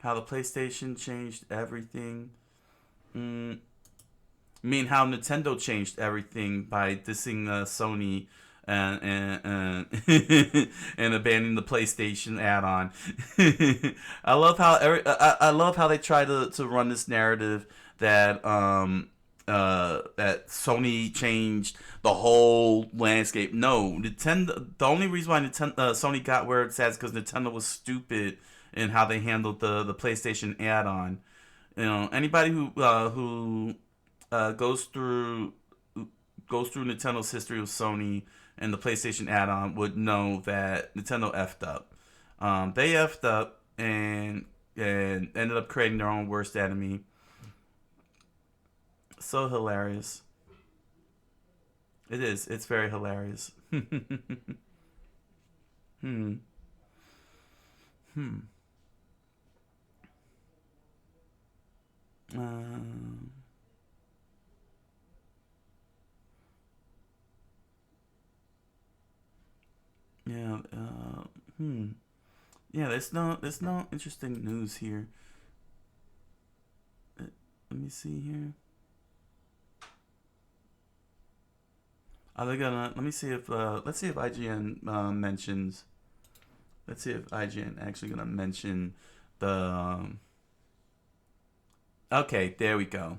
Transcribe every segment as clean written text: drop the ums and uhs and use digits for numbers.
How the PlayStation changed everything. I mean, how Nintendo changed everything by dissing Sony and and abandoning the PlayStation add-on. I love how I love how they try to run this narrative that that Sony changed the whole landscape. No, Nintendo. The only reason why Sony got where it's at is because Nintendo was stupid in how they handled the PlayStation add-on. You know, anybody who goes through Nintendo's history with Sony and the PlayStation add-on would know that Nintendo effed up. They effed up and ended up creating their own worst enemy. So hilarious. It is. It's very hilarious. hmm. Hmm. Um. Yeah. Hmm. Yeah. There's no interesting news here. Let me see here. Are they gonna? Let me see if. Let's see if IGN mentions. Let's see if IGN actually gonna mention the. Okay, there we go.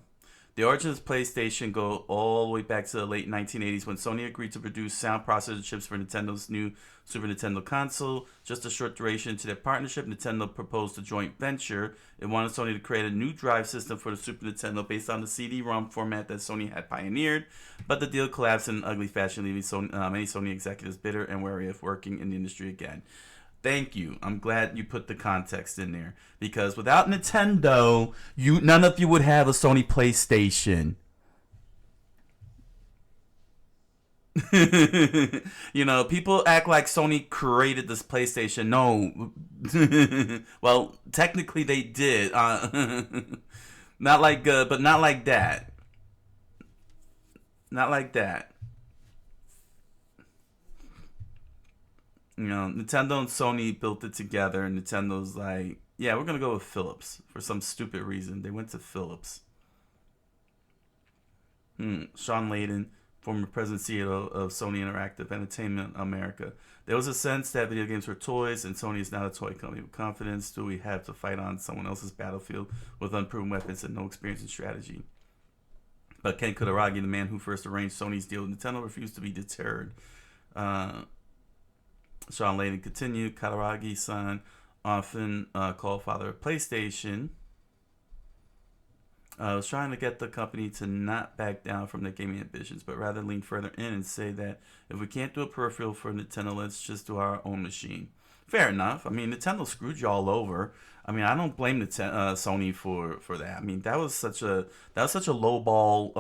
The origins of PlayStation go all the way back to the late 1980s when Sony agreed to produce sound processor chips for Nintendo's new Super Nintendo console. Just a short duration into their partnership, Nintendo proposed a joint venture. It wanted Sony to create a new drive system for the Super Nintendo based on the CD-ROM format that Sony had pioneered, but the deal collapsed in an ugly fashion, leaving many Sony executives bitter and wary of working in the industry again. Thank you. I'm glad you put the context in there because without Nintendo, none of you would have a Sony PlayStation. You know, people act like Sony created this PlayStation. No, well, technically they did. Not like, but not like that. Not like that. You know, Nintendo and Sony built it together, and Nintendo's like, yeah, we're gonna go with Philips for some stupid reason. They went to Philips. Sean Layden, former president and CEO of Sony Interactive Entertainment America. There was a sense that video games were toys, and Sony is not a toy company. With confidence, do we have to fight on someone else's battlefield with unproven weapons and no experience in strategy? But Ken Kutaragi, the man who first arranged Sony's deal with Nintendo, refused to be deterred. Sean Layden continued. Kutaragi-san, often called father of PlayStation, was trying to get the company to not back down from their gaming ambitions, but rather lean further in and say that if we can't do a peripheral for Nintendo, let's just do our own machine. Fair enough. I mean, Nintendo screwed you all over. I mean, I don't blame Sony for that. I mean, that was such a low ball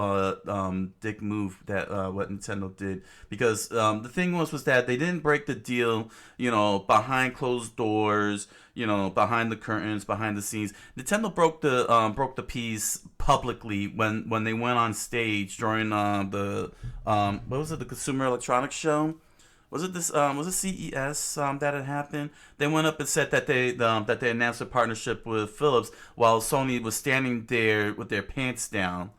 dick move that what Nintendo did because the thing was that they didn't break the deal, you know, behind closed doors, you know, behind the curtains, behind the scenes. Nintendo broke the peace publicly when they went on stage during the what was it, the Consumer Electronics Show. Was it this? Was it CES that had happened? They went up and said that they announced a partnership with Philips, while Sony was standing there with their pants down,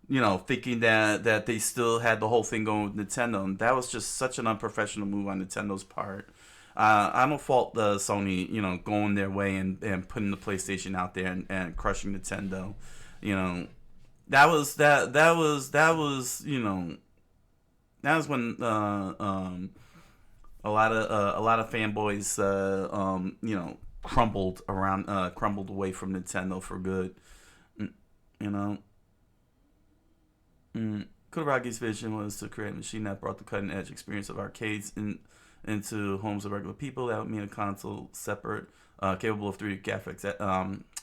you know, thinking that they still had the whole thing going with Nintendo. And that was just such an unprofessional move on Nintendo's part. I don't fault the Sony, you know, going their way and putting the PlayStation out there and crushing Nintendo. You know, that was you know, that was when a lot of fanboys, you know, crumbled away from Nintendo for good. You know, Kutaragi's vision was to create a machine that brought the cutting edge experience of arcades into homes of regular people. That would mean a console capable of 3D graphics.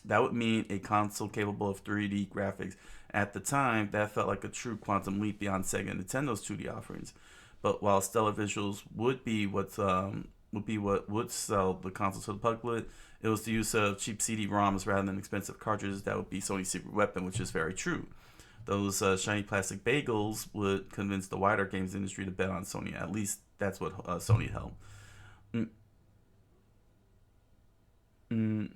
That would mean a console capable of 3D graphics. At the time, that felt like a true quantum leap beyond Sega and Nintendo's 2D offerings. But while stellar visuals would be what would sell the console to the public, it was the use of cheap CD-ROMs rather than expensive cartridges that would be Sony's secret weapon, which is very true. Those shiny plastic bagels would convince the wider games industry to bet on Sony. At least that's what Sony held. Mm, mm,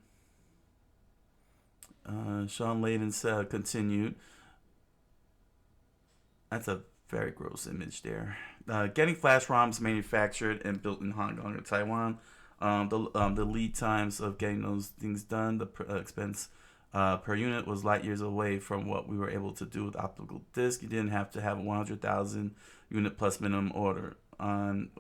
Sean Layden continued. That's a very gross image there. Getting flash ROMs manufactured and built in Hong Kong or Taiwan. The lead times of getting those things done, the expense per unit was light years away from what we were able to do with optical disc. You didn't have to have a 100,000 unit plus minimum order. On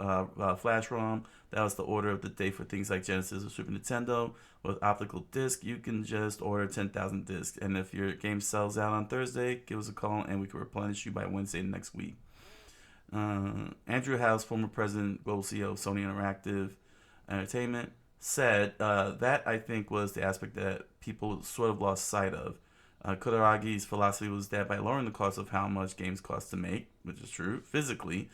flash ROM, that was the order of the day for things like Genesis or Super Nintendo. With optical disc, you can just order 10,000 discs, and if your game sells out on Thursday, give us a call and we can replenish you by Wednesday next week. Andrew House, former president, global CEO of Sony Interactive Entertainment, said that I think was the aspect that people sort of lost sight of. Kodaragi's philosophy was that by lowering the cost of how much games cost to make, which is true, physically,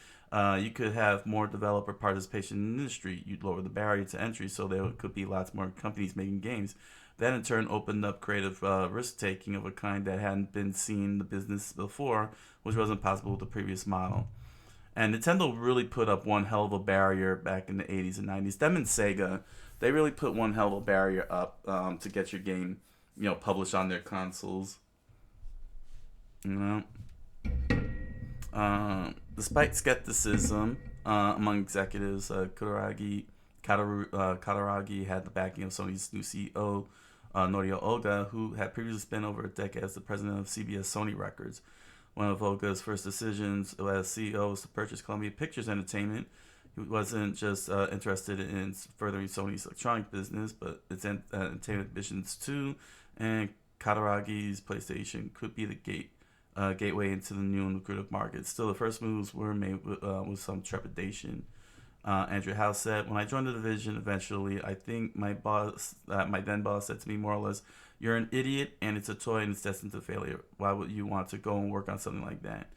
you could have more developer participation in the industry. You'd lower the barrier to entry, so there could be lots more companies making games. That in turn opened up creative risk-taking of a kind that hadn't been seen in the business before, which wasn't possible with the previous model. And Nintendo really put up one hell of a barrier back in the 80s and 90s. Them and Sega, they really put one hell of a barrier up to get your game, published on their consoles. Despite skepticism among executives, Kataragi had the backing of Sony's new CEO, Norio Oga, who had previously spent over a decade as the president of CBS Sony Records. One of Oga's first decisions as CEO was to purchase Columbia Pictures Entertainment. He wasn't just interested in furthering Sony's electronic business, but its entertainment ambitions too. And Kataragi's PlayStation could be the gateway into the new and lucrative market. Still, the first moves were made with some trepidation. Andrew House said, "When I joined the division, eventually, I think my then boss said to me more or less, 'You're an idiot, and it's a toy, and it's destined to failure. Why would you want to go and work on something like that?'"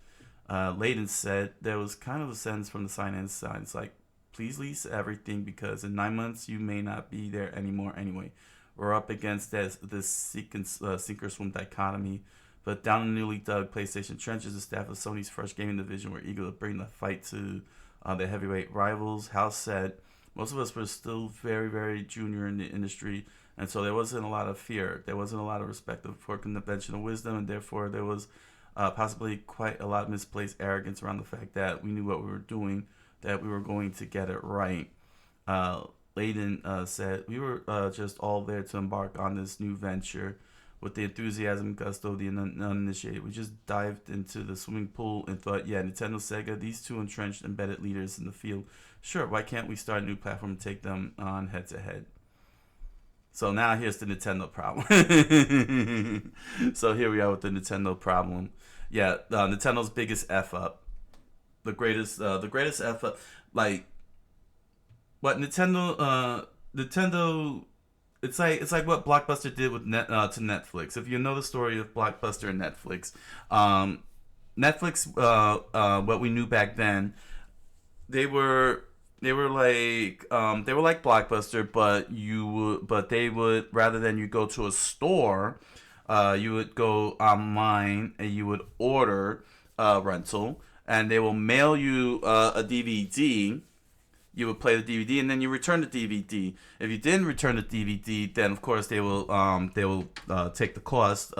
Layden said, "There was kind of a sense from the finance side. It's like, please lease everything because in 9 months you may not be there anymore anyway. We're up against this sink or swim dichotomy." But down in the newly dug PlayStation trenches, the staff of Sony's first gaming division were eager to bring the fight to the heavyweight rivals. House said, "Most of us were still very, very junior in the industry, and so there wasn't a lot of fear. There wasn't a lot of respect for conventional wisdom, and therefore there was possibly quite a lot of misplaced arrogance around the fact that we knew what we were doing, that we were going to get it right." Layden said, "We were just all there to embark on this new venture with the enthusiasm and gusto of the uninitiated. We just dived into the swimming pool and thought, yeah, Nintendo, Sega, these two entrenched embedded leaders in the field. Sure, why can't we start a new platform and take them on head to head?" So now here's the Nintendo problem. So here we are with the Nintendo problem. Yeah, Nintendo's biggest F up. The greatest F up. Like, what Nintendo it's like what Blockbuster did with to Netflix. If you know the story of Blockbuster and Netflix, Netflix, what we knew back then, they were like Blockbuster, but they would, rather than you go to a store, you would go online and you would order rental, and they will mail you a DVD. You would play the DVD and then you return the DVD. If you didn't return the DVD, then of course they will take the cost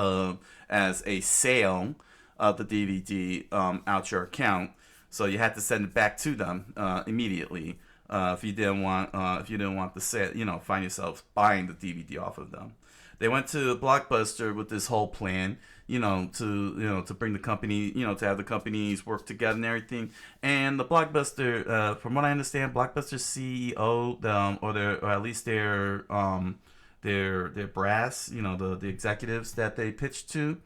as a sale of the DVD out your account. So you had to send it back to them immediately if you didn't want the sale. Find yourself buying the DVD off of them. They went to Blockbuster with this whole plan, to bring the company, to have the companies work together and everything. And the Blockbuster, from what I understand, Blockbuster's CEO, or at least their brass, the executives that they pitched to,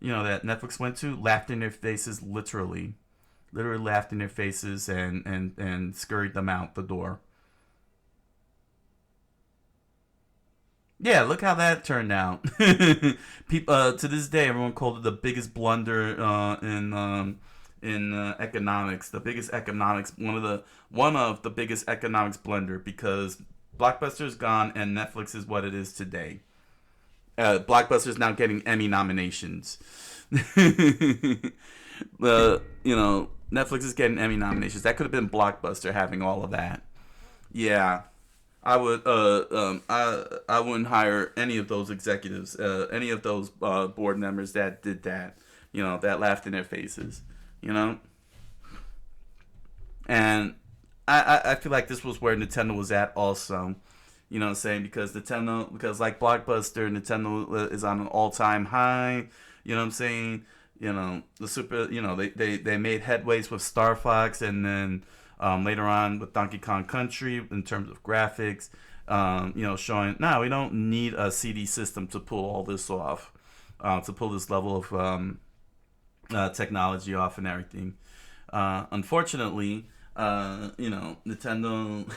that Netflix went to, laughed in their faces, literally laughed in their faces and scurried them out the door. Yeah, look how that turned out. People, to this day, everyone called it the biggest blunder in economics. The biggest economics, one of the biggest economics blunder, because Blockbuster's gone and Netflix is what it is today. Blockbuster's now getting Emmy nominations. Netflix is getting Emmy nominations. That could have been Blockbuster having all of that. Yeah. I would I wouldn't hire any of those executives, any of those board members that did that, that laughed in their faces, you know. And I feel like this was where Nintendo was at also. You know what I'm saying? Because like Blockbuster, Nintendo is on an all time high. You know what I'm saying? The super, they made headways with Star Fox, and then later on with Donkey Kong Country in terms of graphics. Showing, no, we don't need a CD system to pull all this off, to pull this level of technology off and everything. Unfortunately, Nintendo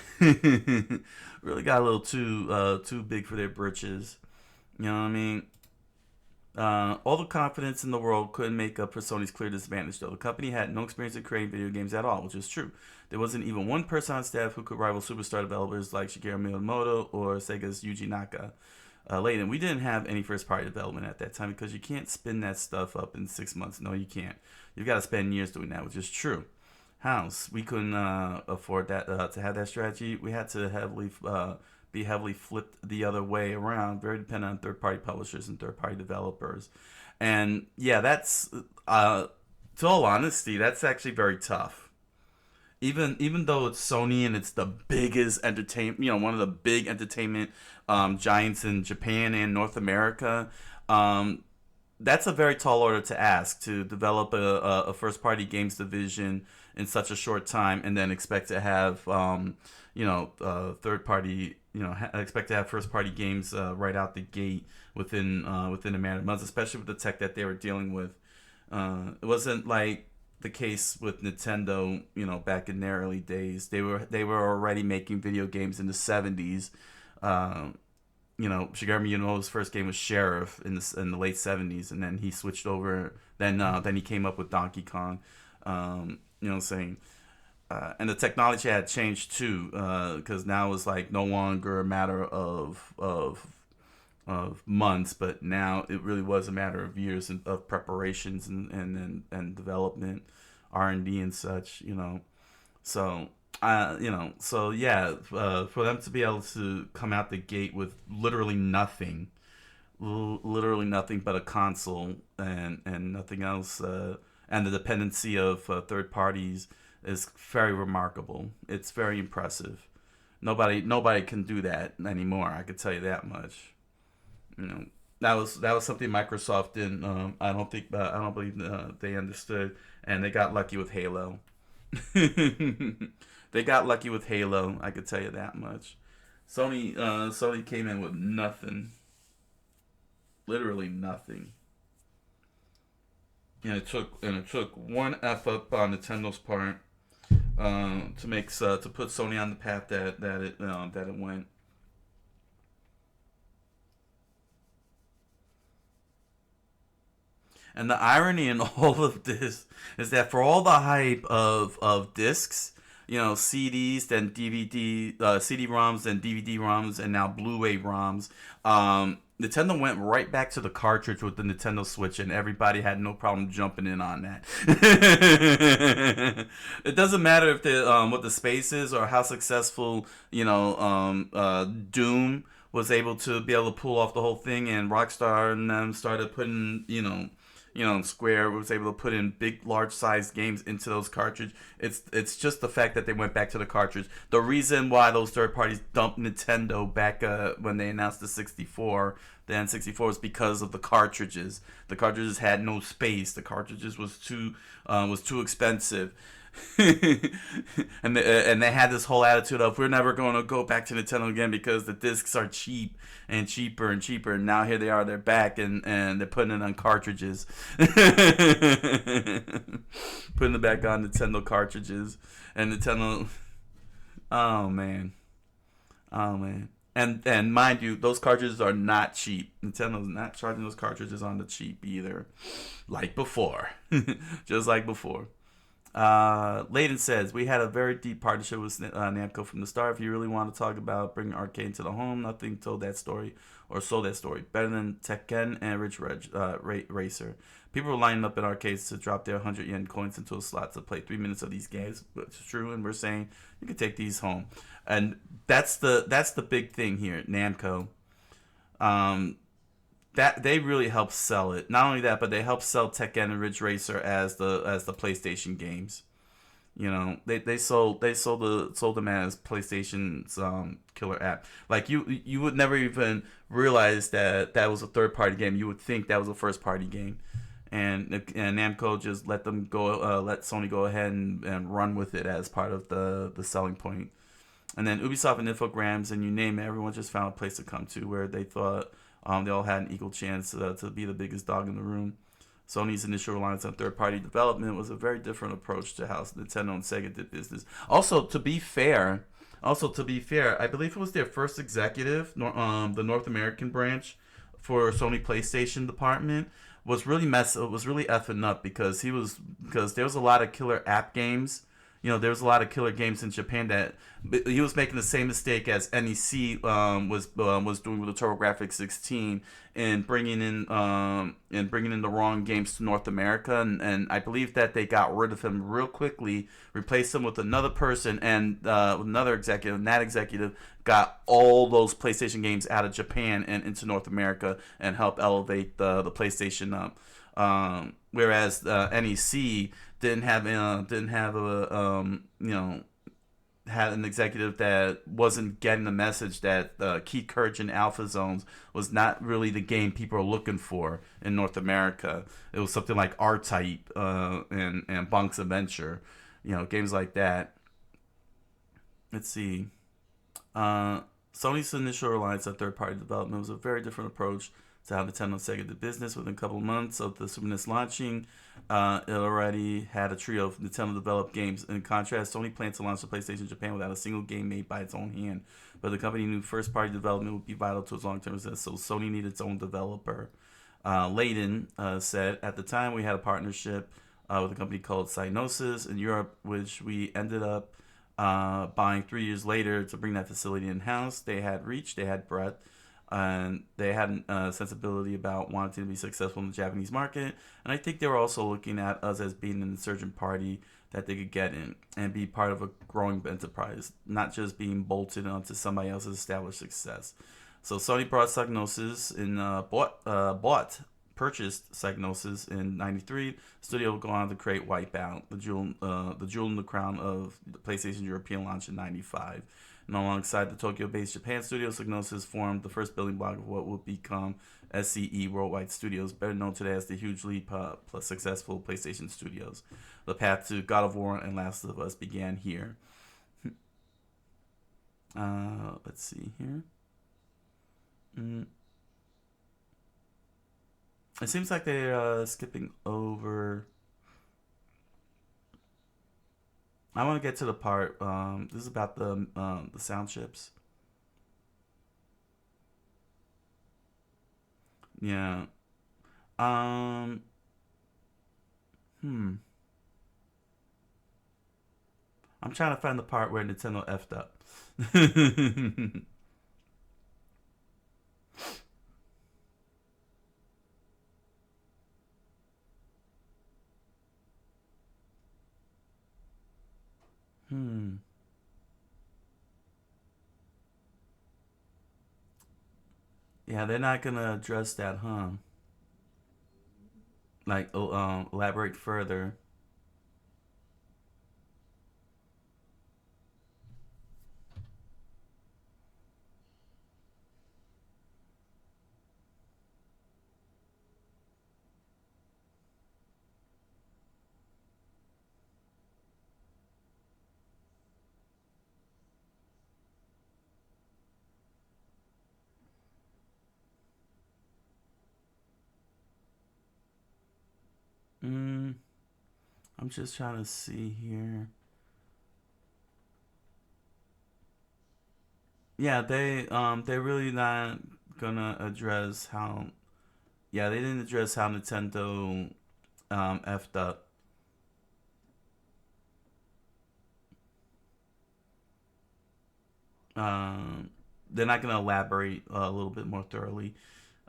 really got a little too big for their britches. You know what I mean? All the confidence in the world couldn't make up for Sony's clear disadvantage, though. The company had no experience in creating video games at all, which is true. There wasn't even one person on staff who could rival superstar developers like Shigeru Miyamoto or Sega's Yuji Naka. Layden, we didn't have any first-party development at that time because you can't spin that stuff up in 6 months. No, you can't. You've got to spend years doing that, which is true. House, we couldn't afford that to have that strategy. We had to be heavily flipped the other way around, very dependent on third-party publishers and third-party developers. And yeah, that's to all honesty, that's actually very tough. Even though it's Sony and it's the biggest entertainment, one of the big entertainment giants in Japan and North America, that's a very tall order to ask, to develop a first party games division in such a short time and then expect to have third party, expect to have first party games right out the gate within a matter of months, especially with the tech that they were dealing with. It wasn't like the case with Nintendo, back in their early days. They were already making video games in the 70s. Shigeru Miyamoto's first game was Sheriff in the late 70s, and then he switched over. Then he came up with Donkey Kong. You know what I'm saying? And the technology had changed too, because now it's like no longer a matter of months, but now it really was a matter of years of preparations and development, R&D and such. So. So yeah, for them to be able to come out the gate with literally nothing but a console and nothing else, and the dependency of third parties is very remarkable. It's very impressive. Nobody can do that anymore. I could tell you that much. That was something Microsoft didn't. I don't believe they understood, and they got lucky with Halo. They got lucky with Halo. I could tell you that much. Sony came in with nothing, literally nothing. And it took one F up on Nintendo's part to put Sony on the path that it went. And the irony in all of this is that for all the hype of discs, CDs, then DVD, CD-ROMs, then DVD-ROMs, and now Blu-ray ROMs, Nintendo went right back to the cartridge with the Nintendo Switch, and everybody had no problem jumping in on that. It doesn't matter if what the space is or how successful, Doom was able to pull off the whole thing, and Rockstar and them started putting, Square was able to put in big, large-sized games into those cartridges. It's just the fact that they went back to the cartridge. The reason why those third parties dumped Nintendo back when they announced the N64 is because of the cartridges. The cartridges had no space. The cartridges was too expensive. and they had this whole attitude of, we're never going to go back to Nintendo again because the discs are cheap and cheaper and cheaper. And now here they are, they're back and they're putting it on cartridges. Putting it back on Nintendo cartridges. And Nintendo, oh man. And mind you, those cartridges are not cheap. Nintendo's not charging those cartridges on the cheap either. Like before. Just like before. Layden says, we had a very deep partnership with Namco from the start. If you really want to talk about bringing arcade into the home, nothing told that story or sold that story better than Tekken and Racer. People were lining up in arcades to drop their 100 yen coins into a slot to play 3 minutes of these games, which is true, and we're saying you can take these home. And that's the big thing here at Namco. That they really help sell it. Not only that, but they help sell Tekken and Ridge Racer as the PlayStation games. You know, they sold them as PlayStation's killer app. Like you would never even realize that was a third party game. You would think that was a first party game, and Namco just let Sony go ahead and run with it as part of the selling point. And then Ubisoft and Infogrames and you name it, everyone just found a place to come to where they thought they all had an equal chance to be the biggest dog in the room. Sony's initial reliance on third-party development was a very different approach to how Nintendo and Sega did business. Also, to be fair, I believe it was their first executive, the North American branch for Sony PlayStation department, was really effing up because there was a lot of killer app games. You know, there was a lot of killer games in Japan that he was making the same mistake as NEC was doing with the TurboGrafx 16 and bringing in the wrong games to North America, and I believe that they got rid of him real quickly, replaced him with another person and another executive, and that executive got all those PlayStation games out of Japan and into North America and helped elevate the PlayStation up. Whereas NEC didn't have had an executive that wasn't getting the message that Key Courage and Alpha Zones was not really the game people are looking for in North America. It was something like R-Type and Bonk's Adventure, games like that. Let's see. Sony's initial reliance on third-party development was a very different approach to how Nintendo and Sega did business. Within a couple of months of the Super NES launching, it already had a trio of Nintendo-developed games. In contrast, Sony planned to launch the PlayStation Japan without a single game made by its own hand. But the company knew first-party development would be vital to its long-term success, so Sony needed its own developer. Layden said, at the time, we had a partnership with a company called SYOSETSU in Europe, which we ended up buying 3 years later to bring that facility in-house. They had reach, they had breadth, and they had a sensibility about wanting to be successful in the Japanese market. And I think they were also looking at us as being an insurgent party that they could get in and be part of a growing enterprise, not just being bolted onto somebody else's established success. So Sony brought Psygnosis and purchased Psygnosis in '93. Studio would go on to create Wipeout, the jewel in the crown of the PlayStation European launch in '95. And alongside the Tokyo-based Japan studio, Psygnosis formed the first building block of what would become SCE Worldwide Studios, better known today as the hugely plus successful PlayStation Studios. The path to God of War and Last of Us began here. Let's see here. It seems like they're skipping over. I want to get to the part. This is about the sound chips. Yeah. I'm trying to find the part where Nintendo effed up. Yeah, they're not gonna address that, huh? Like, elaborate further. Mm, I'm just trying to see here. Yeah, they're really not gonna address how. Yeah, they didn't address how Nintendo effed up. Um, they're not gonna elaborate a little bit more thoroughly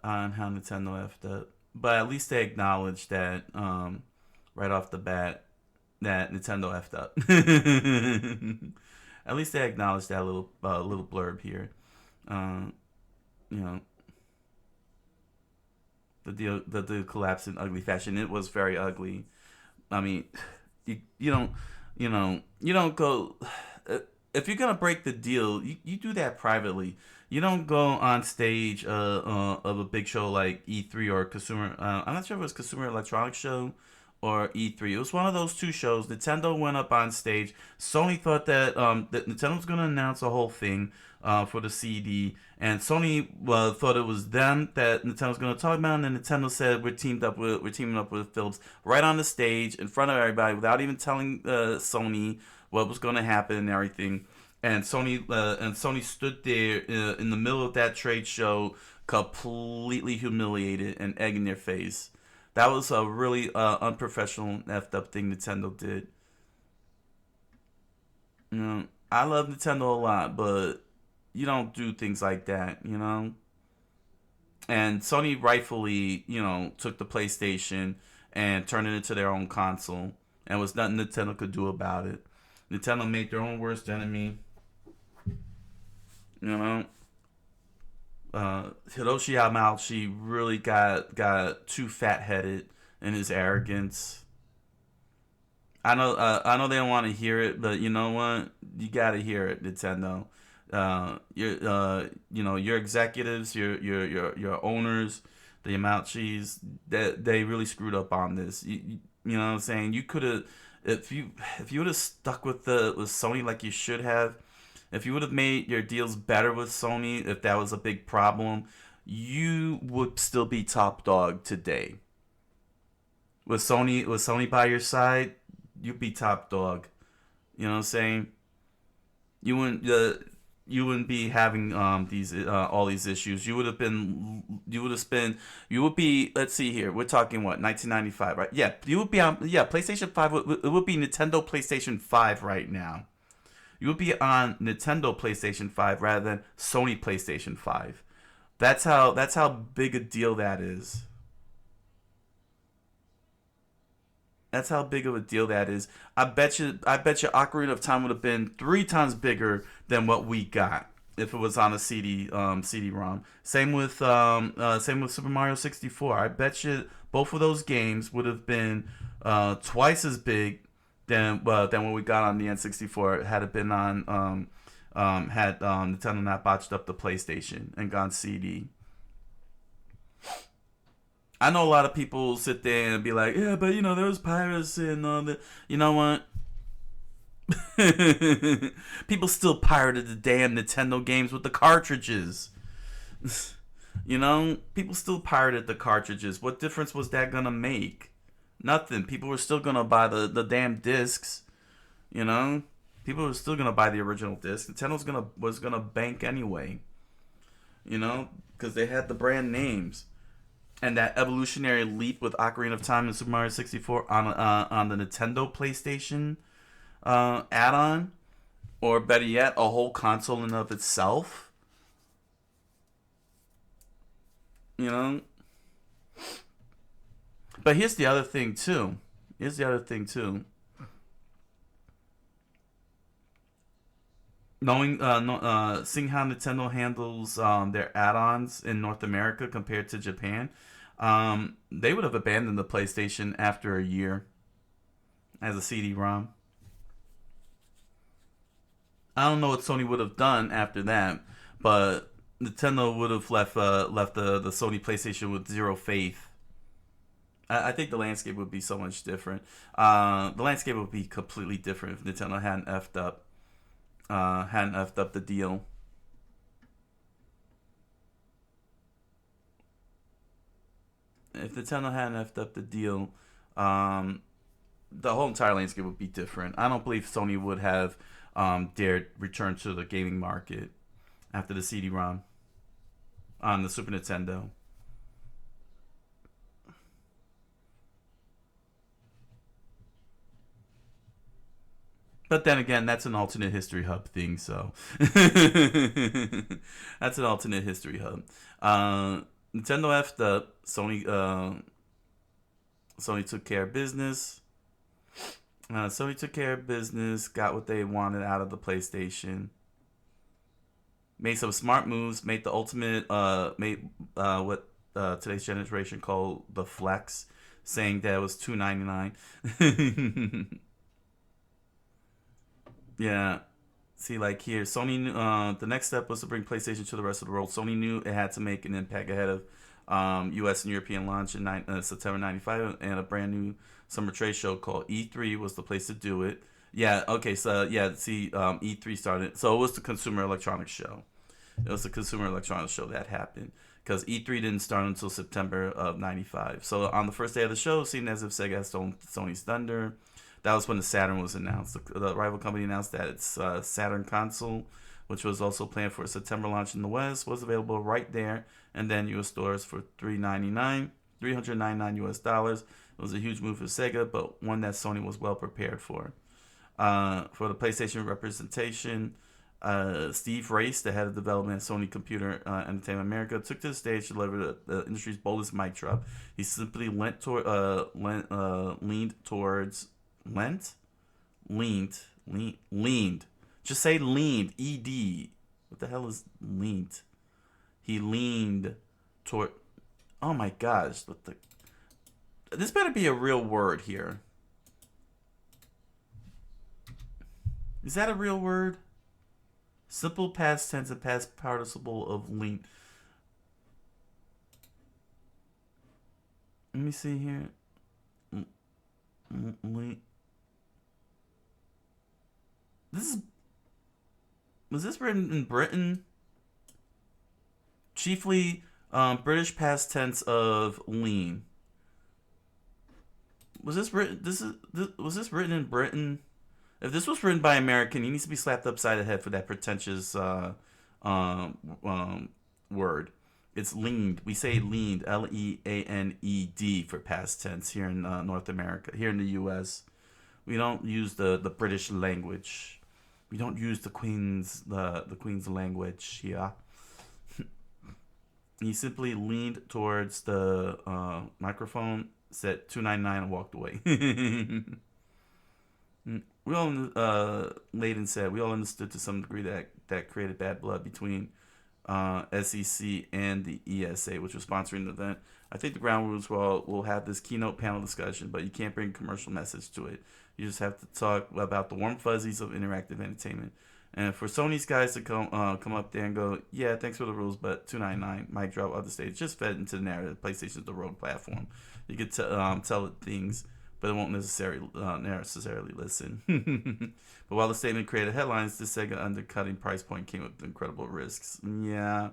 on how Nintendo effed up, but at least they acknowledge that right off the bat that Nintendo effed up. At least they acknowledge that little blurb here. Um, you know, the collapsed in ugly fashion. It was very ugly. I mean, you don't you don't go if you're gonna break the deal, you do that privately. You don't go on stage of a big show like E3 or consumer. I'm not sure if it was Consumer Electronics Show or E3. It was one of those two shows. Nintendo went up on stage. Sony thought that Nintendo was going to announce a whole thing for the CD, and Sony thought it was them that Nintendo was going to talk about. And then Nintendo said we're teaming up with Philips right on the stage in front of everybody without even telling Sony what was going to happen and everything. And Sony stood there in the middle of that trade show, completely humiliated and egg in their face. That was a really unprofessional, effed up thing Nintendo did. You know, I love Nintendo a lot, but you don't do things like that, you know? And Sony rightfully, took the PlayStation and turned it into their own console, and was nothing Nintendo could do about it. Nintendo made their own worst enemy, you know? Hiroshi Yamauchi really got too fat headed in his arrogance. I know they don't want to hear it, but you know what? You gotta hear it, Nintendo. Your executives, your owners, the Yamauchis, that they really screwed up on this. You know what I'm saying? You could have, if you would have stuck with Sony like you should have. If you would have made your deals better with Sony, if that was a big problem, you would still be top dog today. With Sony by your side, you'd be top dog. You know what I'm saying? You wouldn't you wouldn't be having these all these issues. You would be, let's see here. We're talking what, 1995, right? Yeah, you would be on, yeah, PlayStation 5 it would be Nintendo PlayStation 5 right now. You would be on Nintendo PlayStation 5 rather than Sony PlayStation 5. That's how big a deal that is. That's how big of a deal that is. I bet you Ocarina of Time would have been 3 times bigger than what we got if it was on a CD-ROM. Same with Super Mario 64. I bet you both of those games would have been twice as big than what we got on the N64 had it been on had Nintendo not botched up the PlayStation and gone CD. I know a lot of people sit there and be like, yeah, but there was piracy and all that. You know what? People still pirated the damn Nintendo games with the cartridges. People still pirated the cartridges. What difference was that gonna make? Nothing. People were still gonna buy the damn discs. People were still gonna buy the original disc. Was gonna bank anyway. Because they had the brand names. And that evolutionary leap with Ocarina of Time and Super Mario 64 on the Nintendo PlayStation add-on, or better yet, a whole console in and of itself. But here's the other thing too. Seeing how Nintendo handles their add-ons in North America compared to Japan, they would have abandoned the PlayStation after a year as a CD-ROM. I don't know what Sony would have done after that, but Nintendo would have left the Sony PlayStation with zero faith. I think the landscape would be so much different. The landscape would be completely different if Nintendo hadn't effed up the deal. If Nintendo hadn't effed up the deal, the whole entire landscape would be different. I don't believe Sony would have dared return to the gaming market after the CD-ROM on the Super Nintendo. But then again, that's an alternate history hub thing, so that's an alternate history hub. Nintendo effed up. Sony took care of business. Sony took care of business. Got what they wanted out of the PlayStation. Made some smart moves. Made the ultimate. Made what today's generation called the flex, saying that it was $2.99. Yeah. See, like here, Sony. The next step was to bring PlayStation to the rest of the world. Sony knew it had to make an impact ahead of U.S. and European launch in September '95, and a brand new summer trade show called E3 was the place to do it. Yeah. Okay. So yeah. See, E3 started. So it was the Consumer Electronics Show. It was the Consumer Electronics Show that happened because E3 didn't start until September of '95. So on the first day of the show, seemed as if Sega had stolen Sony's thunder. That was when the Saturn was announced. The rival company announced that its Saturn console, which was also planned for a September launch in the West, was available right there and then U.S. stores for $399 US dollars. It was a huge move for Sega, but one that Sony was well prepared for. For the PlayStation representation, Steve Race, the head of development at Sony Computer Entertainment America, took to the stage to deliver the industry's boldest mic drop. He simply leaned towards. Leaned. Just say leaned. ED. What the hell is leaned? He leaned toward. Oh my gosh! What the? This better be a real word here. Is that a real word? Simple past tense and past participle of lean. Let me see here. Lean. Was this written in Britain? Chiefly British past tense of lean. Was this written? Was this written in Britain? If this was written by an American, he needs to be slapped upside the head for that pretentious word. It's leaned. We say leaned, Leaned for past tense here in North America, here in the U.S. We don't use the British language. We don't use the Queen's language here. He simply leaned towards the microphone, said $2.99, and walked away. We all, Layden said, we all understood to some degree that created bad blood between SEC and the ESA, which was sponsoring the event. I think the ground rules will have this keynote panel discussion, but you can't bring a commercial message to it. You just have to talk about the warm fuzzies of interactive entertainment. And for Sony's guys to come up there and go, yeah, thanks for the rules, but $2.99 might drop other stage, just fed into the narrative. PlayStation's the rogue platform. You could tell it things, but it won't necessarily listen. But while the statement created headlines, the Sega undercutting price point came with incredible risks. Yeah.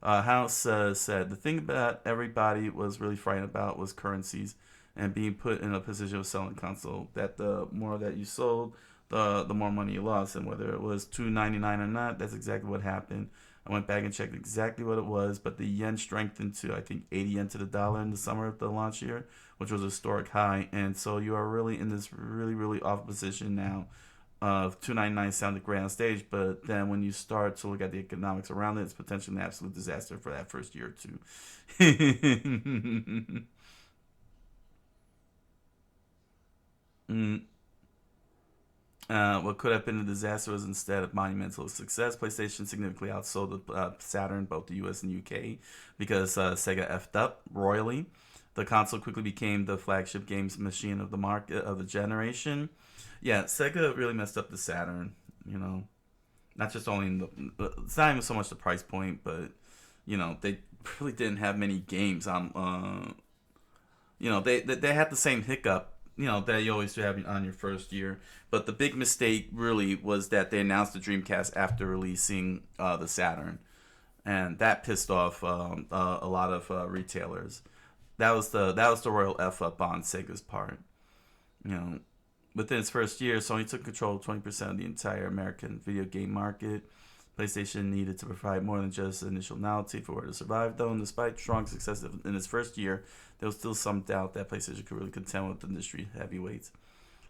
House said, the thing that everybody was really frightened about was currencies and being put in a position of selling console. That the more that you sold, the more money you lost. And whether it was $2.99 or not, that's exactly what happened. I went back and checked exactly what it was, but the yen strengthened to, I think, 80 yen to the dollar in the summer of the launch year, which was a historic high. And so you are really in this really, really off position now of $2.99 sounded great on stage, but then when you start to look at the economics around it, it's potentially an absolute disaster for that first year or two. What could have been a disaster was instead a monumental success. PlayStation significantly outsold the Saturn, both the US and UK, because Sega effed up royally. The console quickly became the flagship games machine of the market of the generation. Yeah, Sega really messed up the Saturn, you know. Not just only in it's not even so much the price point, but, you know, they really didn't have many games on, you know, they had the same hiccup, you know, that you always have on your first year. But the big mistake really was that they announced the Dreamcast after releasing the Saturn. And that pissed off a lot of retailers. That was the royal F up on Sega's part. You know, within its first year, Sony took control of 20% of the entire American video game market. PlayStation needed to provide more than just initial novelty for it to survive, though, and despite strong success in its first year, there was still some doubt that PlayStation could really contend with industry heavyweights.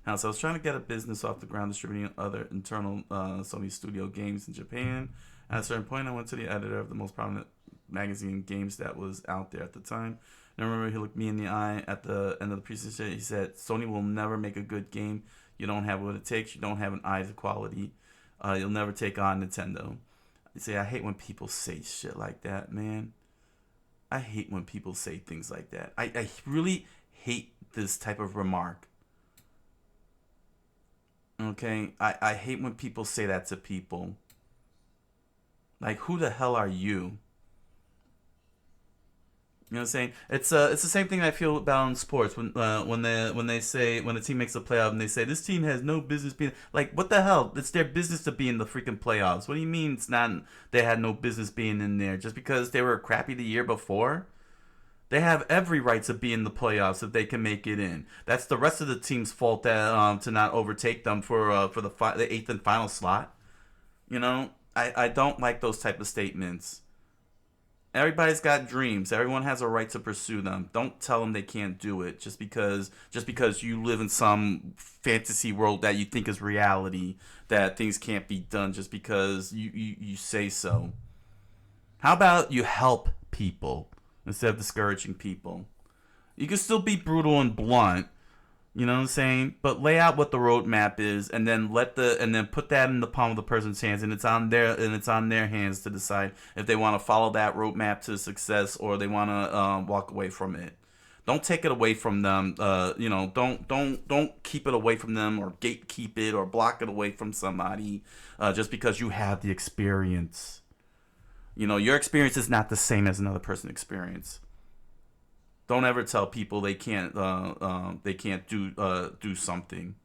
house. I was trying to get a business off the ground distributing other internal Sony studio games in Japan. At a certain point, I went to the editor of the most prominent magazine games that was out there at the time. And I remember he looked me in the eye at the end of the presentation. He said, Sony will never make a good game. You don't have what it takes. You don't have an eye to quality. You'll never take on Nintendo. You say, I hate when people say shit like that, man. I hate when people say things like that. I really hate this type of remark. Okay? I hate when people say that to people. Like, who the hell are you? You know what I'm saying? It's the same thing I feel about in sports when they say, when a team makes a playoff and they say this team has no business being, like, what the hell? It's their business to be in the freaking playoffs. What do you mean it's not, they had no business being in there just because they were crappy the year before? They have every right to be in the playoffs if they can make it in. That's the rest of the team's fault that to not overtake them for the eighth and final slot. You know, I don't like those type of statements. Everybody's got dreams. Everyone has a right to pursue them. Don't tell them they can't do it just because you live in some fantasy world that you think is reality, that things can't be done just because you say so. How about you help people instead of discouraging people? You can still be brutal and blunt, you know what I'm saying? But lay out what the roadmap is, and then put that in the palm of the person's hands, and it's on their hands to decide if they want to follow that roadmap to success or they want to walk away from it. Don't take it away from them. Don't keep it away from them or gatekeep it or block it away from somebody just because you have the experience. You know, your experience is not the same as another person's experience. Don't ever tell people they can't do something.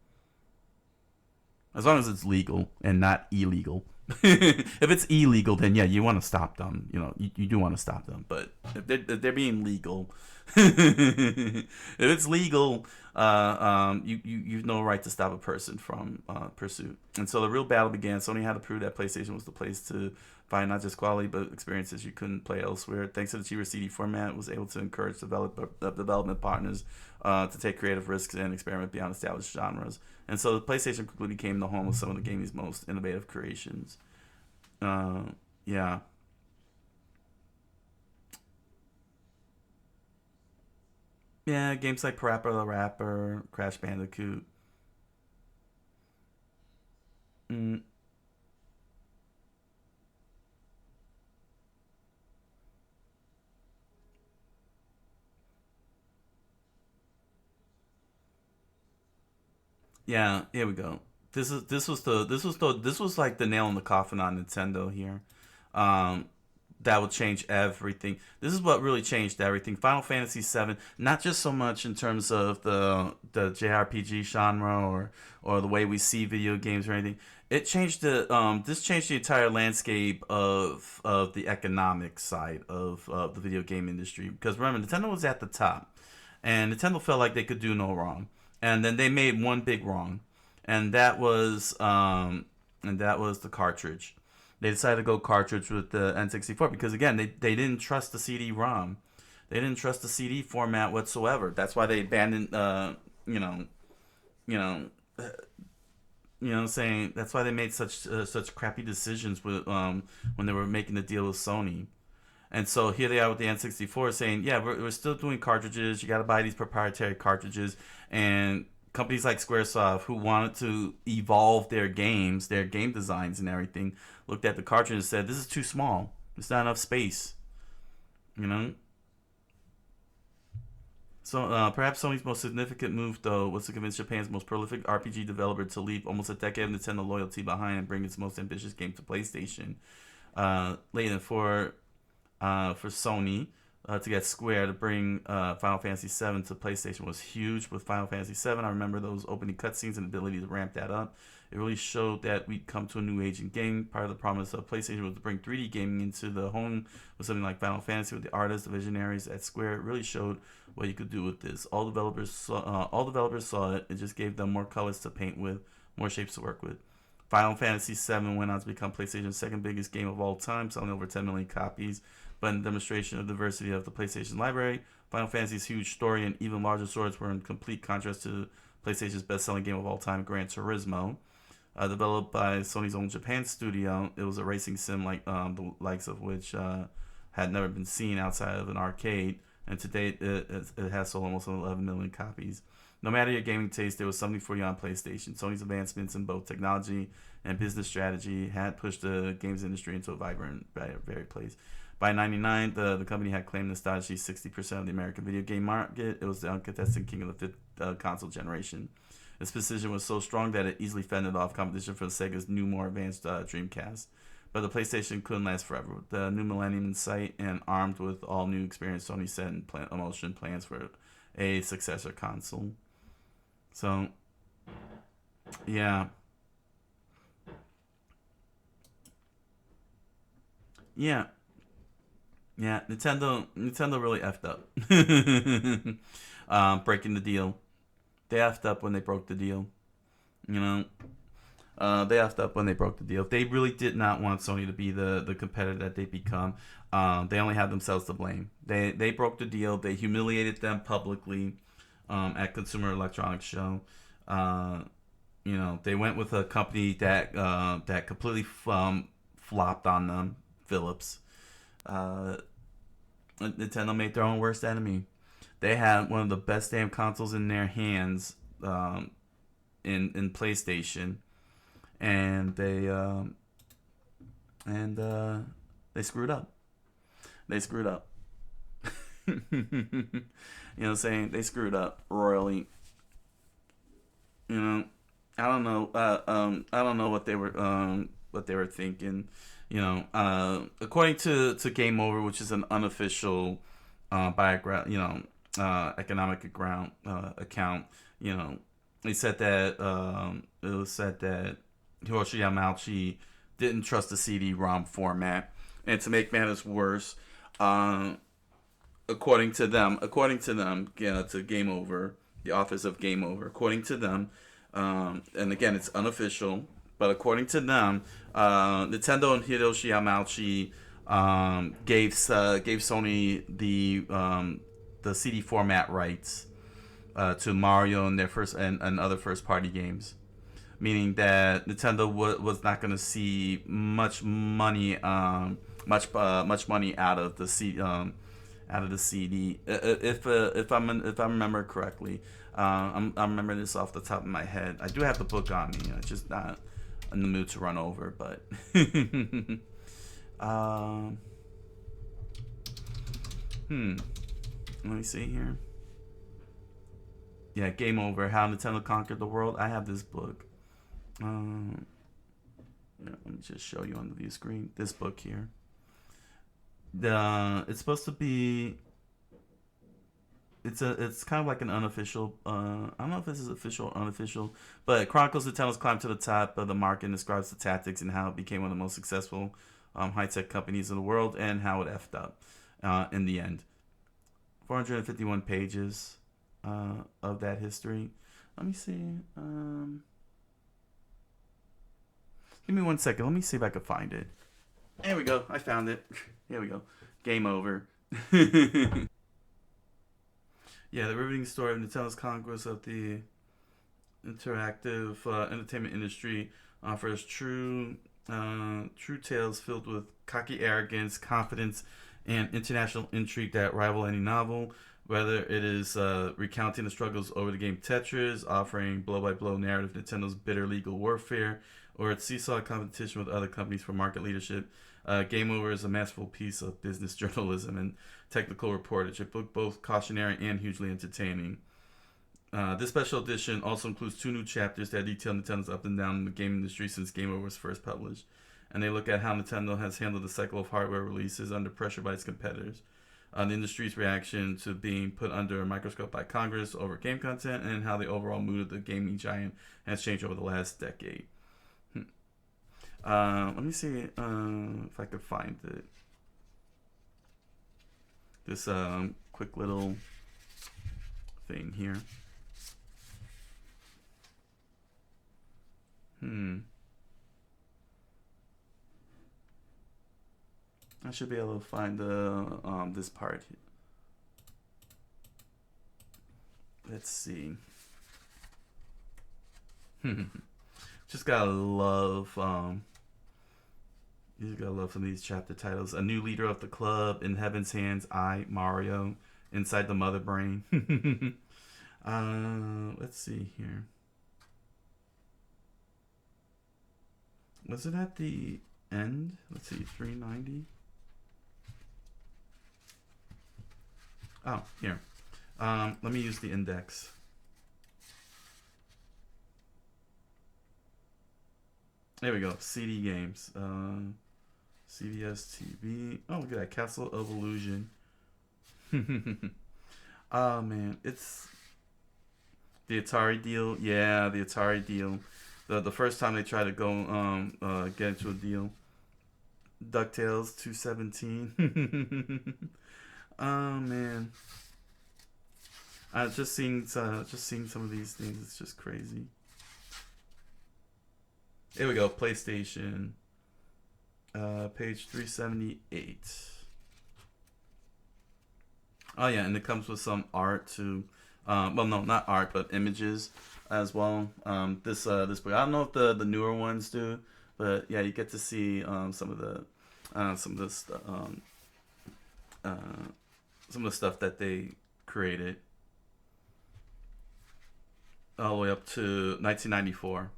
As long as it's legal and not illegal. If it's illegal, then yeah, you want to stop them. You know, you do want to stop them. But if they're being legal, if it's legal, you've no right to stop a person from pursuit. And so the real battle began. Sony had to prove that PlayStation was the place to find not just quality but experiences you couldn't play elsewhere. Thanks to the cheaper CD format, it was able to encourage development partners to take creative risks and experiment beyond established genres. And so the PlayStation quickly became the home of some of the gaming's most innovative creations. Yeah. Yeah, games like Parappa the Rapper, Crash Bandicoot. Mm, yeah, here we go. This was like the nail in the coffin on Nintendo here. Um, that will change everything. This is what really changed everything. Final Fantasy VII, not just so much in terms of the JRPG genre or the way we see video games or anything. It changed this changed the entire landscape of the economic side of the video game industry. Because remember, Nintendo was at the top, and Nintendo felt like they could do no wrong, and then they made one big wrong, and that was the cartridge. They decided to go cartridge with the N64 because, again, they didn't trust the CD-ROM. They didn't trust the CD format whatsoever. That's why they abandoned, you know, you know, uh, you know what I'm saying? That's why they made such crappy decisions with when they were making the deal with Sony. And so here they are with the N64 saying, yeah, we're still doing cartridges. You got to buy these proprietary cartridges. And companies like Squaresoft, who wanted to evolve their games, their game designs and everything, looked at the cartridge and said, this is too small. There's not enough space. You know? So perhaps Sony's most significant move, though, was to convince Japan's most prolific RPG developer to leave almost a decade of Nintendo loyalty behind and bring its most ambitious game to PlayStation. Later, for Sony to get Square to bring Final Fantasy VII to PlayStation was huge. With Final Fantasy VII, I remember those opening cutscenes and the ability to ramp that up. It really showed that we'd come to a new age in gaming. Part of the promise of PlayStation was to bring 3D gaming into the home with something like Final Fantasy. With the artists, the visionaries at Square, it really showed what you could do with this. All developers saw it. It just gave them more colors to paint with, more shapes to work with. Final Fantasy VII went on to become PlayStation's second biggest game of all time, selling over 10 million copies. But in demonstration of diversity of the PlayStation library, Final Fantasy's huge story and even larger swords were in complete contrast to PlayStation's best-selling game of all time, Gran Turismo. Developed by Sony's own Japan studio, it was a racing sim like the likes of which had never been seen outside of an arcade, and to date it has sold almost 11 million copies. No matter your gaming taste, there was something for you on PlayStation. Sony's advancements in both technology and business strategy had pushed the games industry into a vibrant, varied place. By '99, the company had claimed to establish 60% of the American video game market. It was the uncontested king of the fifth console generation. Its precision was so strong that it easily fended off competition for Sega's new, more advanced Dreamcast. But the PlayStation couldn't last forever. With the new millennium in sight and armed with all new experience, Sony set in motion plans for a successor console. So, yeah. Yeah. Yeah, Nintendo really effed up. Breaking the deal. They effed up when they broke the deal. You know, they effed up when they broke the deal. They really did not want Sony to be the competitor that they become. They only have themselves to blame. They broke the deal. They humiliated them publicly at Consumer Electronics Show. They went with a company that completely flopped on them, Philips. Nintendo made their own worst enemy. They had one of the best damn consoles in their hands in PlayStation, and they screwed up. They screwed up. You know what I'm saying? They screwed up royally. You know, I don't know. I don't know what they were thinking. According to Game Over, which is an unofficial biograph, economic account. It said that it was said that Hiroshi Yamauchi didn't trust the CD-ROM format, and to make matters worse, according to them, to Game Over, the authors of Game Over, according to them, and again, it's unofficial, but according to them, Nintendo and Hiroshi Yamauchi gave Sony the CD format rights to Mario and their first and other first party games, meaning that Nintendo was not going to see much money much money out of the CD. If I remember correctly, I'm remembering this off the top of my head. I do have the book on me. It's just not in the mood to run over, but let me see here. Yeah, Game Over: How Nintendo Conquered the World. I have this book. Let me just show you on the view screen. This book here. It's supposed to be. It's kind of like an unofficial. I don't know if this is official or unofficial, but it chronicles Nintendo's climb to the top of the market and describes the tactics and how it became one of the most successful high-tech companies in the world and how it effed up in the end. 451 pages of that history. Let me see. Give me 1 second. Let me see if I can find it. There we go. I found it. Here we go. Game Over. Yeah, the riveting story of Nintendo's conquest of the interactive entertainment industry offers true tales filled with cocky arrogance, confidence, and international intrigue that rival any novel. Whether it is recounting the struggles over the game Tetris, offering blow-by-blow narrative Nintendo's bitter legal warfare, or its seesaw competition with other companies for market leadership, Game Over is a masterful piece of business journalism and technical reportage. A book both cautionary and hugely entertaining. This special edition also includes 2 new chapters that detail Nintendo's up and down in the game industry since Game Over was first published, and they look at how Nintendo has handled the cycle of hardware releases under pressure by its competitors, the industry's reaction to being put under a microscope by Congress over game content, and how the overall mood of the gaming giant has changed over the last decade. Let me see if I could find it. This quick little thing here. I should be able to find this part. Let's see. Just gotta love you just gotta love some of these chapter titles. A new leader of the club, In Heaven's Hands, I, Mario, Inside the Mother Brain. Let's see here. Was it at the end? Let's see, 390. Oh, here. Let me use the index. There we go. CD games. CBS TV. Oh, look at that. Castle of Illusion. Oh, man. It's the Atari deal. Yeah, the Atari deal. The first time they tried to go get into a deal. DuckTales 217. Oh, man. Just seeing some of these things, it's just crazy. Here we go, PlayStation, page 378. Oh yeah, and it comes with some art too. Well, no, not art, but images as well. This book, I don't know if the newer ones do, but yeah, you get to see some of the stuff that they created all the way up to 1994.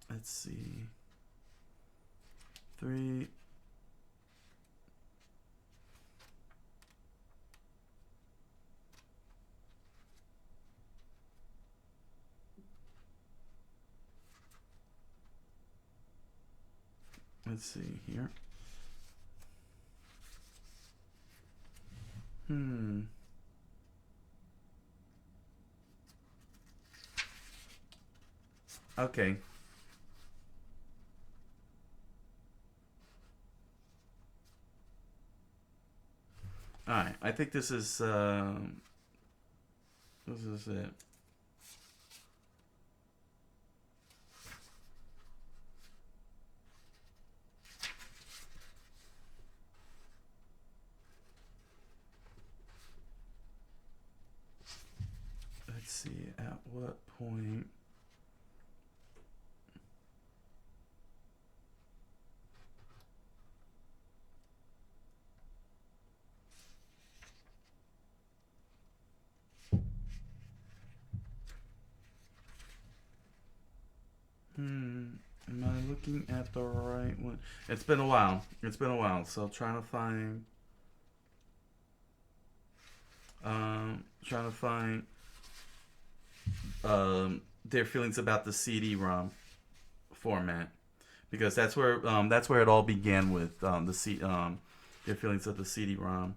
Let's see. 3. Let's see here. Okay. Alright, I think this is it. Let's see, at what point... Am I looking at the right one? It's been a while. So trying to find their feelings about the CD-ROM format, because that's where it all began with their feelings of the CD-ROM.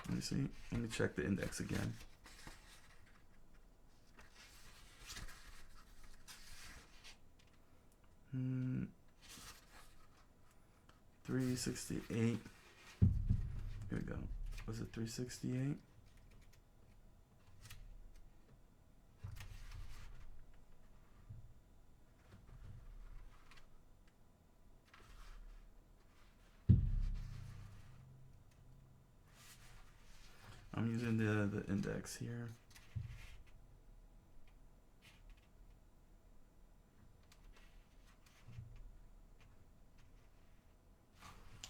Let me see. Let me check the index again. 368. Here we go. Was it 368? I'm using the index here.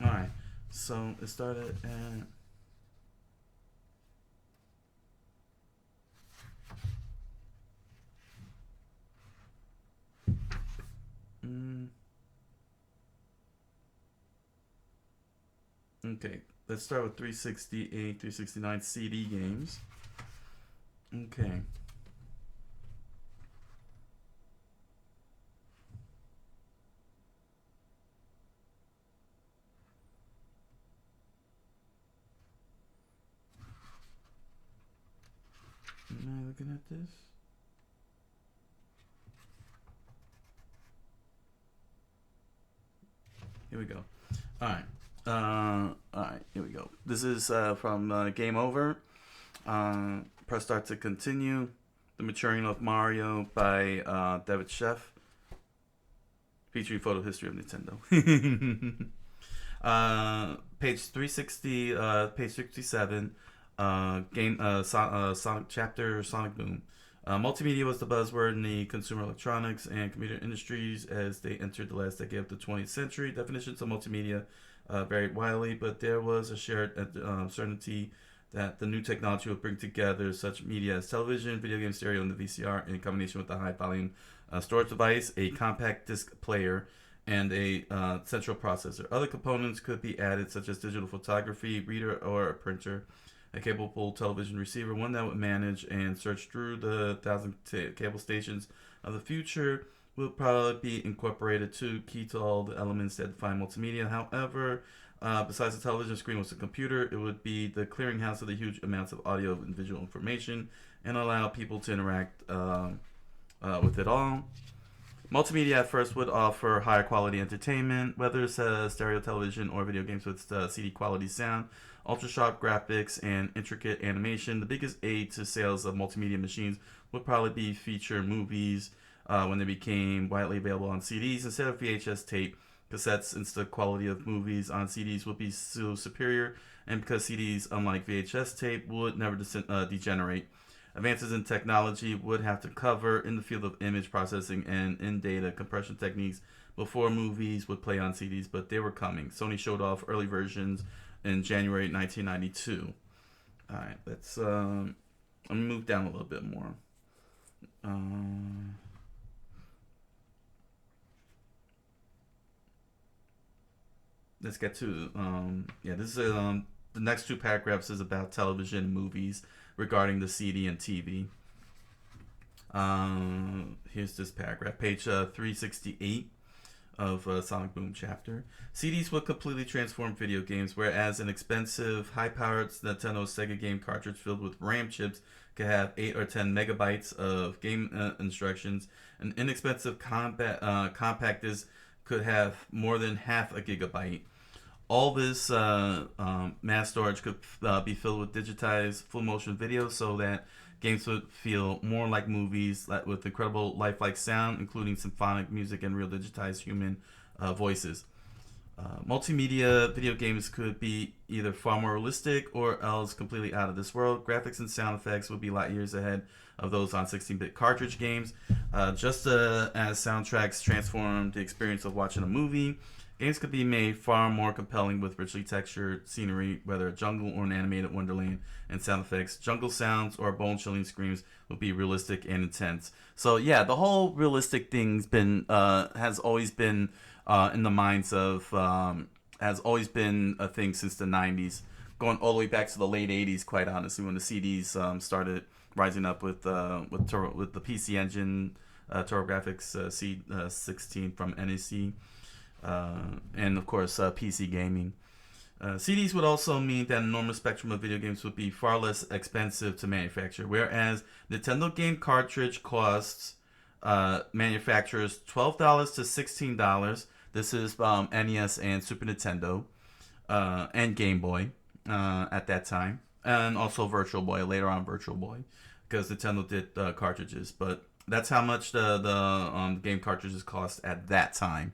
Alright, so it started at... Okay, let's start with 368, 369 CD games. Okay. Am I looking at this? Here we go. Alright. Alright, here we go. This is from Game Over. Press start to continue. The Maturing of Mario by David Sheff. Featuring photo history of Nintendo. Page 360, page 67. Sonic Chapter Sonic Boom. Multimedia was the buzzword in the consumer electronics and computer industries as they entered the last decade of the 20th century. Definitions of multimedia varied widely, but there was a shared certainty that the new technology would bring together such media as television, video game, stereo, and the VCR in combination with a high-volume storage device, a compact disc player, and a central processor. Other components could be added, such as digital photography, reader, or a printer, a capable television receiver, one that would manage and search through the 1,000 cable stations of the future will probably be incorporated to key to all the elements that define multimedia. However, besides the television screen was the computer, it would be the clearinghouse of the huge amounts of audio and visual information and allow people to interact with it all. Multimedia at first would offer higher quality entertainment, whether it's stereo television or video games with CD quality sound, ultra sharp graphics, and intricate animation. The biggest aid to sales of multimedia machines would probably be feature movies when they became widely available on CDs instead of VHS tape. Cassettes, since the quality of movies on CDs would be so superior, and because CDs, unlike VHS tape, would never degenerate. Advances in technology would have to cover in the field of image processing and in data compression techniques before movies would play on CDs, but they were coming. Sony showed off early versions in January 1992. All right, let's move down a little bit more. Let's get to this is the next two paragraphs is about television and movies regarding the CD and TV. Here's this paragraph, page 368 of Sonic Boom chapter. CDs would completely transform video games, whereas an expensive, high-powered Nintendo Sega game cartridge filled with RAM chips could have 8 or 10 megabytes of game instructions. An inexpensive compact disc could have more than half a gigabyte. All this mass storage could be filled with digitized full-motion video so that games would feel more like movies with incredible lifelike sound, including symphonic music and real digitized human voices. Multimedia video games could be either far more realistic or else completely out of this world. Graphics and sound effects would be light years ahead of those on 16-bit cartridge games. Just as soundtracks transformed the experience of watching a movie, games could be made far more compelling with richly textured scenery, whether a jungle or an animated wonderland, and sound effects. Jungle sounds or bone-chilling screams would be realistic and intense. So yeah, the whole realistic thing's been has always been in the minds of has always been a thing since the 90s, going all the way back to the late 80s. Quite honestly, when the CDs started rising up with the PC Engine, TurboGrafx C16 from NEC. And of course PC gaming. CDs would also mean that an enormous spectrum of video games would be far less expensive to manufacture, whereas Nintendo game cartridge costs manufacturers $12 to $16. This is NES and Super Nintendo and Game Boy at that time, and also Virtual Boy, later on Virtual Boy, because Nintendo did cartridges, but that's how much the game cartridges cost at that time.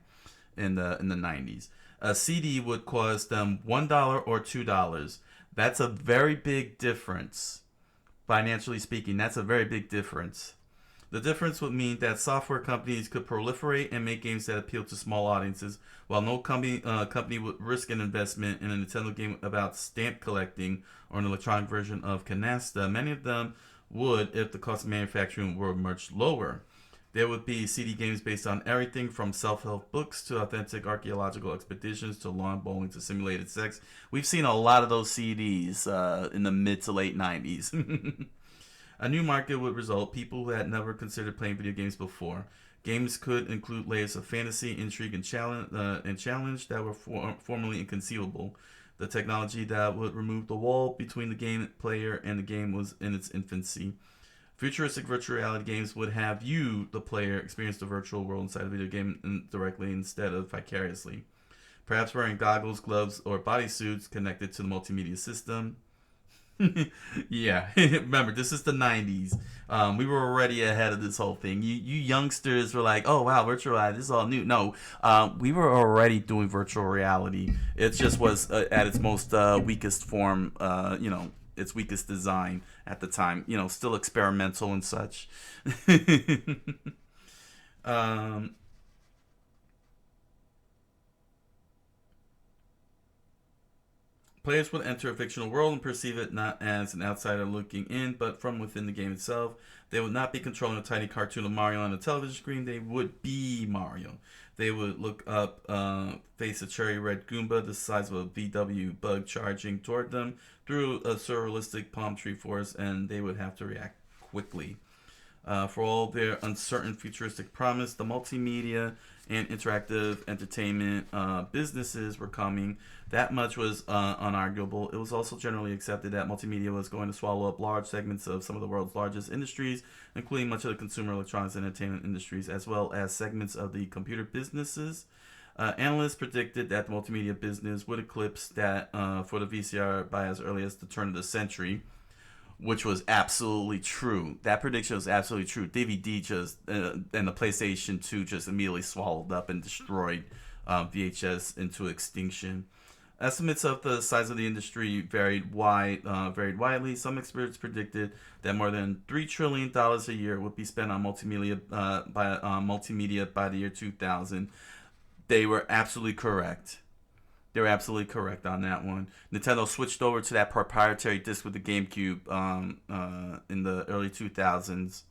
In the 90s, a CD would cost them $1 or $2. That's a very big difference, financially speaking. That's a very big difference. The difference would mean that software companies could proliferate and make games that appeal to small audiences, while no company would risk an investment in a Nintendo game about stamp collecting or an electronic version of Canasta. Many of them would if the cost of manufacturing were much lower. There would be CD games based on everything from self-help books to authentic archaeological expeditions to lawn bowling to simulated sex. We've seen a lot of those CDs in the mid to late 90s. A new market would result, people who had never considered playing video games before. Games could include layers of fantasy, intrigue, and challenge that were formerly inconceivable. The technology that would remove the wall between the game player and the game was in its infancy. Futuristic virtual reality games would have you, the player, experience the virtual world inside a video game directly instead of vicariously. Perhaps wearing goggles, gloves, or bodysuits connected to the multimedia system. Yeah, remember, this is the 90s. We were already ahead of this whole thing. You youngsters were like, oh, wow, virtual reality, this is all new. No, we were already doing virtual reality. It just was at its most weakest form, its weakest design at the time. You know, still experimental and such. um, Players would enter a fictional world and perceive it not as an outsider looking in, but from within the game itself. They would not be controlling a tiny cartoon of Mario on a television screen. They would be Mario. They would look up, face a cherry red Goomba the size of a VW bug charging toward them through a surrealistic palm tree forest, and they would have to react quickly. For all their uncertain futuristic promise, the multimedia and interactive entertainment businesses were coming. That much was unarguable. It was also generally accepted that multimedia was going to swallow up large segments of some of the world's largest industries, including much of the consumer electronics and entertainment industries, as well as segments of the computer businesses. Analysts predicted that the multimedia business would eclipse that for the VCR by as early as the turn of the century, which was absolutely true. That prediction was absolutely true. DVD just and the PlayStation 2 just immediately swallowed up and destroyed VHS into extinction. Estimates of the size of the industry varied widely. Some experts predicted that more than $3 trillion a year would be spent on multimedia by the year 2000. They were absolutely correct. They were absolutely correct on that one. Nintendo switched over to that proprietary disc with the GameCube in the early 2000s.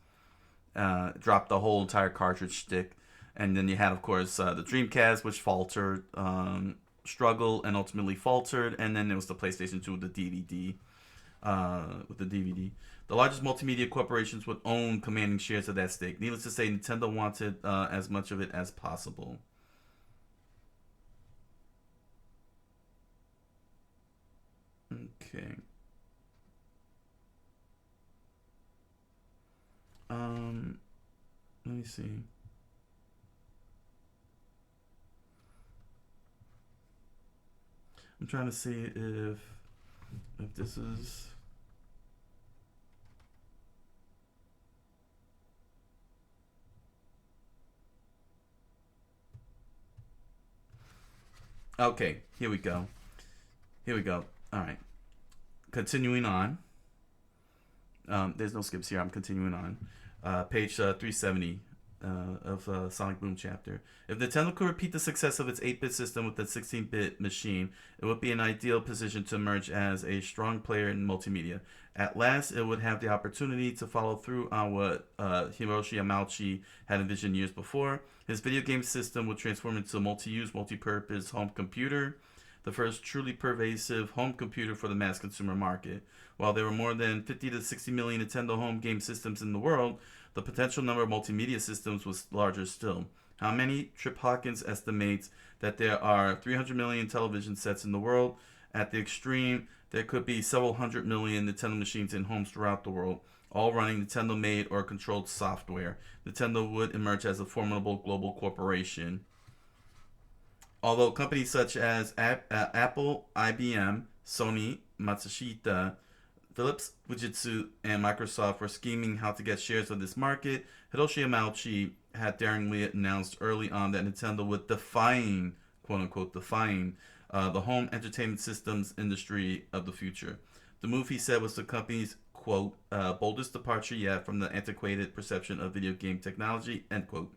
Dropped the whole entire cartridge stick. And then you had, of course, the Dreamcast, which faltered, struggled, and ultimately faltered. And then there was the PlayStation 2 with the DVD. The largest multimedia corporations would own commanding shares of that stake. Needless to say, Nintendo wanted as much of it as possible. Okay. Let me see. I'm trying to see if this is okay. Here we go. All right. Continuing on. There's no skips here. I'm continuing on. Page 370 of Sonic Boom chapter. If Nintendo could repeat the success of its 8-bit system with the 16-bit machine, it would be an ideal position to emerge as a strong player in multimedia. At last, it would have the opportunity to follow through on what Hiroshi Yamauchi had envisioned years before. His video game system would transform into a multi-use, multi-purpose home computer, the first truly pervasive home computer for the mass consumer market. While there were more than 50 to 60 million Nintendo home game systems in the world, the potential number of multimedia systems was larger still. How many? Trip Hawkins estimates that there are 300 million television sets in the world. At the extreme, there could be several hundred million Nintendo machines in homes throughout the world, all running Nintendo-made or controlled software. Nintendo would emerge as a formidable global corporation. Although companies such as Apple, IBM, Sony, Matsushita, Philips, Fujitsu, and Microsoft were scheming how to get shares of this market, Hiroshi Yamauchi had daringly announced early on that Nintendo would quote-unquote, define the home entertainment systems industry of the future. The move, he said, was the company's, quote, boldest departure yet from the antiquated perception of video game technology, end quote.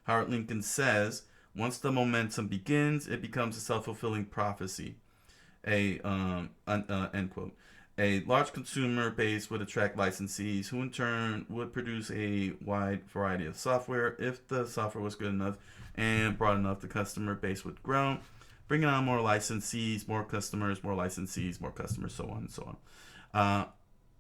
Howard Lincoln says, once the momentum begins, it becomes a self-fulfilling prophecy. End quote. A large consumer base would attract licensees who in turn would produce a wide variety of software. If the software was good enough and broad enough, the customer base would grow, bringing on more licensees, more customers, so on and so on.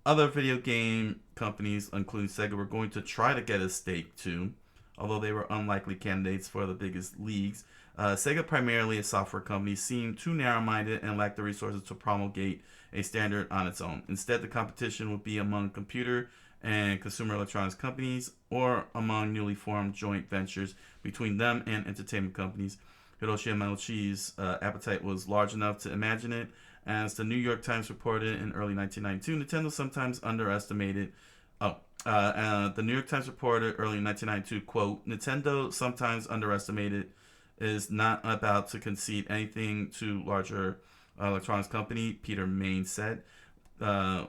Other video game companies, including Sega, were going to try to get a stake too, although they were unlikely candidates for the biggest leagues. Sega, primarily a software company, seemed too narrow-minded and lacked the resources to promulgate a standard on its own. Instead, the competition would be among computer and consumer electronics companies or among newly formed joint ventures between them and entertainment companies. Hiroshi Yamauchi's appetite was large enough to imagine it. As the New York Times reported in early 1992, Nintendo sometimes underestimated... the New York Times reported early in 1992, quote, Nintendo, sometimes underestimated, is not about to concede anything to larger electronics company, Peter Main said.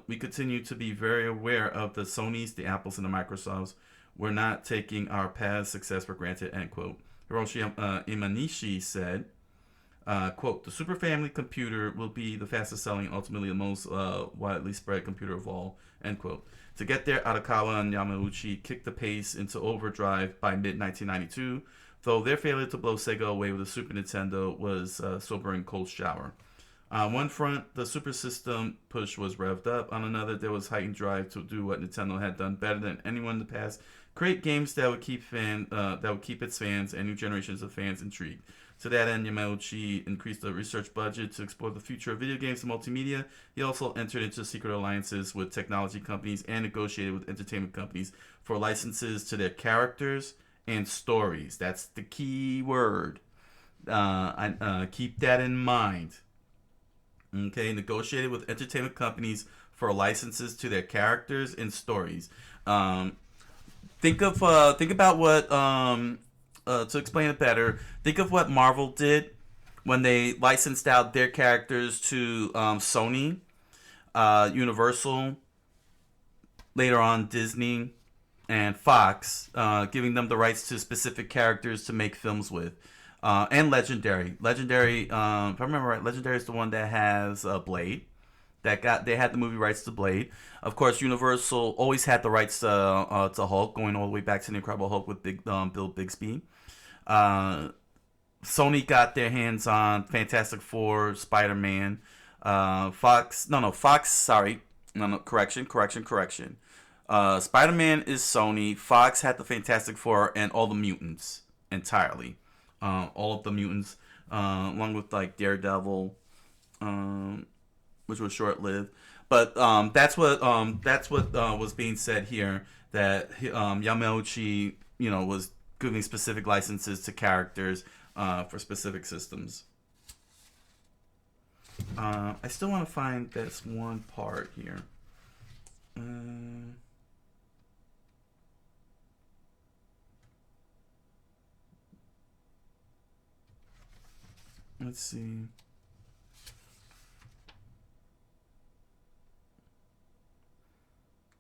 we continue to be very aware of the Sonys, the Apples, and the Microsofts. We're not taking our past success for granted, end quote. Hiroshi Imanishi said, quote, the Super Family computer will be the fastest selling and ultimately the most widely spread computer of all, end quote. To get there, Arakawa and Yamauchi kicked the pace into overdrive by mid-1992, though their failure to blow Sega away with the Super Nintendo was a sobering cold shower. On one front, the Super System push was revved up. On another, there was heightened drive to do what Nintendo had done better than anyone in the past: create games that would keep its fans and new generations of fans intrigued. To that end, Yamauchi increased the research budget to explore the future of video games and multimedia. He also entered into secret alliances with technology companies and negotiated with entertainment companies for licenses to their characters and stories. That's the key word. Keep that in mind. Okay, negotiated with entertainment companies for licenses to their characters and stories. Think about what to explain it better. Think of what Marvel did when they licensed out their characters to Sony, Universal, later on Disney, and Fox, giving them the rights to specific characters to make films with. And Legendary. Legendary, if I remember right, Legendary is the one that has Blade. They had the movie rights to Blade. Of course, Universal always had the rights to Hulk, going all the way back to the Incredible Hulk with Bill Bixby. Sony got their hands on Fantastic Four, Spider-Man. Fox. Sorry, correction. Spider-Man is Sony. Fox had the Fantastic Four and all the mutants entirely. All of the mutants, along with like Daredevil, which was short-lived. But that's what was being said here, that Yamauchi, was giving specific licenses to characters for specific systems. I still want to find this one part here. Let's see.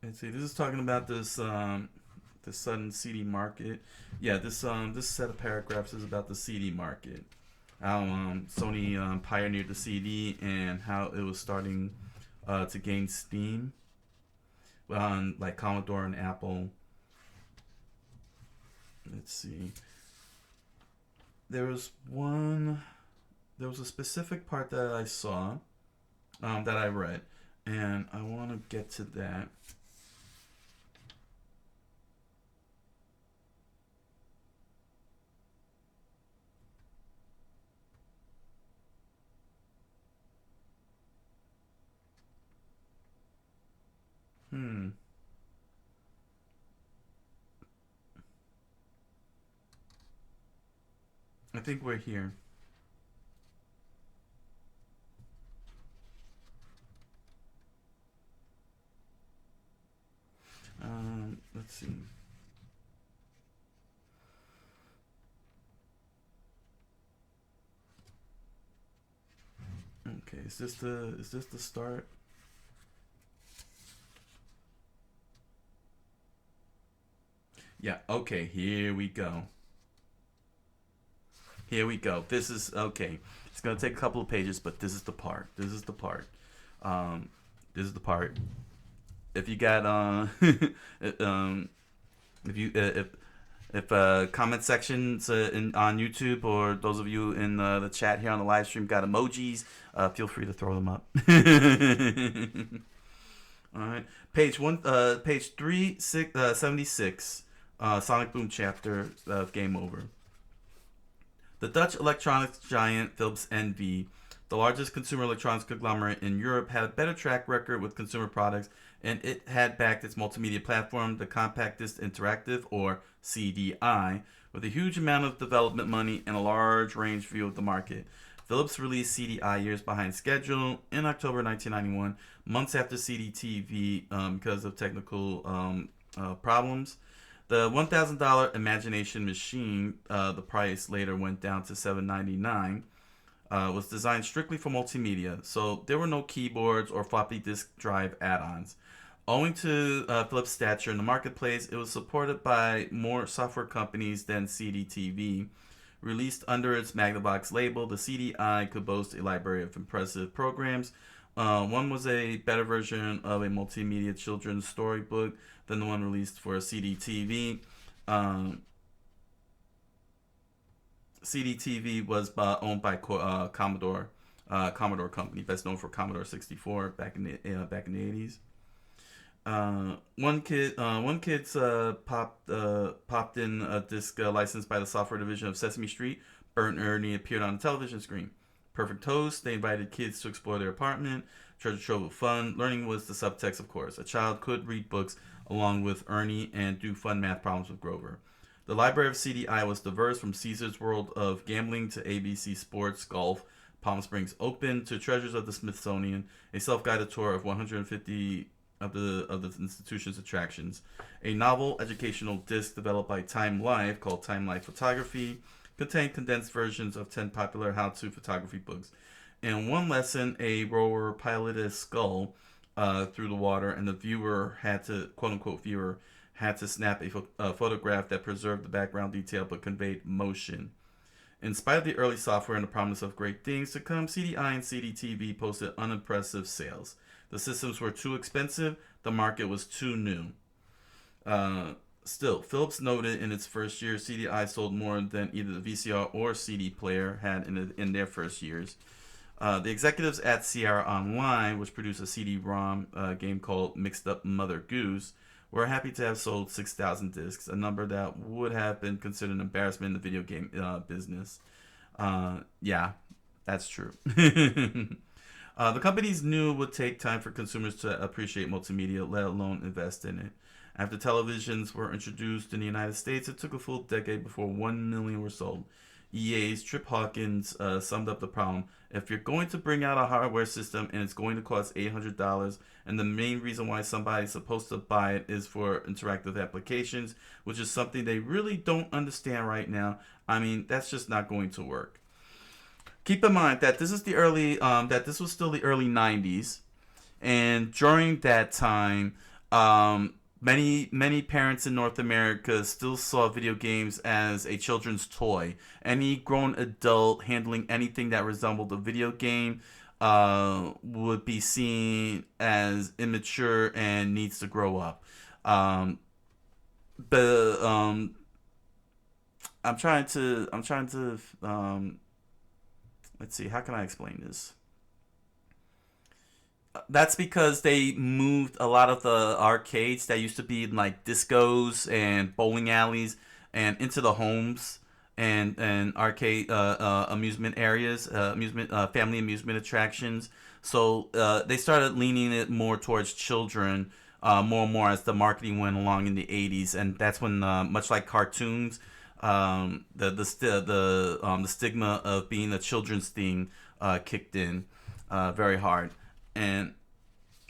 This is talking about this the sudden CD market. Yeah, this set of paragraphs is about the CD market. How Sony pioneered the CD and how it was starting to gain steam on like Commodore and Apple. Let's see. There was a specific part that I saw, that I read, and I want to get to that. I think we're here. Let's see. Okay, is this the start? Yeah, okay, here we go. This is okay. It's gonna take a couple of pages, but this is the part. This is the part. If you got if comment sections on YouTube, or those of you in the chat here on the live stream got emojis, feel free to throw them up. All right, page 376, Sonic Boom chapter of Game Over. The Dutch electronics giant Philips NV, the largest consumer electronics conglomerate in Europe, had a better track record with consumer products, and it had backed its multimedia platform, the Compact Disc Interactive, or CDI, with a huge amount of development money and a large range view of the market. Philips released CDI years behind schedule in October 1991, months after CD-TV because of technical problems. The $1,000 Imagination machine, the price later went down to $799. was designed strictly for multimedia, so there were no keyboards or floppy disk drive add-ons. Owing to Philips' stature in the marketplace, it was supported by more software companies than CD-TV. Released under its Magnavox label, the CDI could boast a library of impressive programs. One was a better version of a multimedia children's storybook than the one released for CD-TV. CD-TV was owned by Commodore Company, best known for Commodore 64 back in the 80s. One kid's popped in a disc licensed by the software division of Sesame Street. Bert and Ernie appeared on the television screen. Perfect host. They invited kids to explore their apartment. Treasure trove of fun. Learning was the subtext, of course. A child could read books along with Ernie and do fun math problems with Grover. The library of CDI was diverse, from Caesar's World of Gambling to ABC Sports, Golf, Palm Springs Open to Treasures of the Smithsonian. A self-guided tour of 150 of the institution's attractions. A novel educational disc developed by Time Life called Time Life Photography contained condensed versions of 10 popular how-to photography books. In one lesson, a rower piloted a skull through the water, and the viewer had to, quote-unquote viewer, had to snap a photograph that preserved the background detail but conveyed motion. In spite of the early software and the promise of great things to come, CDI and CD-TV posted unimpressive sales. The systems were too expensive. The market was too new. Still, Philips noted in its first year, CDI sold more than either the VCR or CD player had in their first years. The executives at Sierra Online, which produced a CD-ROM game called Mixed Up Mother Goose, were happy to have sold 6,000 discs, a number that would have been considered an embarrassment in the video game business. Yeah, that's true. The companies knew it would take time for consumers to appreciate multimedia, let alone invest in it. After televisions were introduced in the United States, it took a full decade before 1 million were sold. EA's Trip Hawkins summed up the problem. If you're going to bring out a hardware system and it's going to cost $800, and the main reason why somebody's supposed to buy it is for interactive applications, which is something they really don't understand right now, I mean, that's just not going to work. Keep in mind that this is the early, this was still the early 90s, and during that time, many parents in North America still saw video games as a children's toy. Any grown adult handling anything that resembled a video game would be seen as immature and needs to grow up. I'm trying to let's see, how can I explain this? That's because they moved a lot of the arcades that used to be in like discos and bowling alleys and into the homes and arcade amusement areas, family amusement attractions. So they started leaning it more towards children more and more as the marketing went along in the 80s, and that's when much like cartoons, the stigma of being a children's thing kicked in very hard. And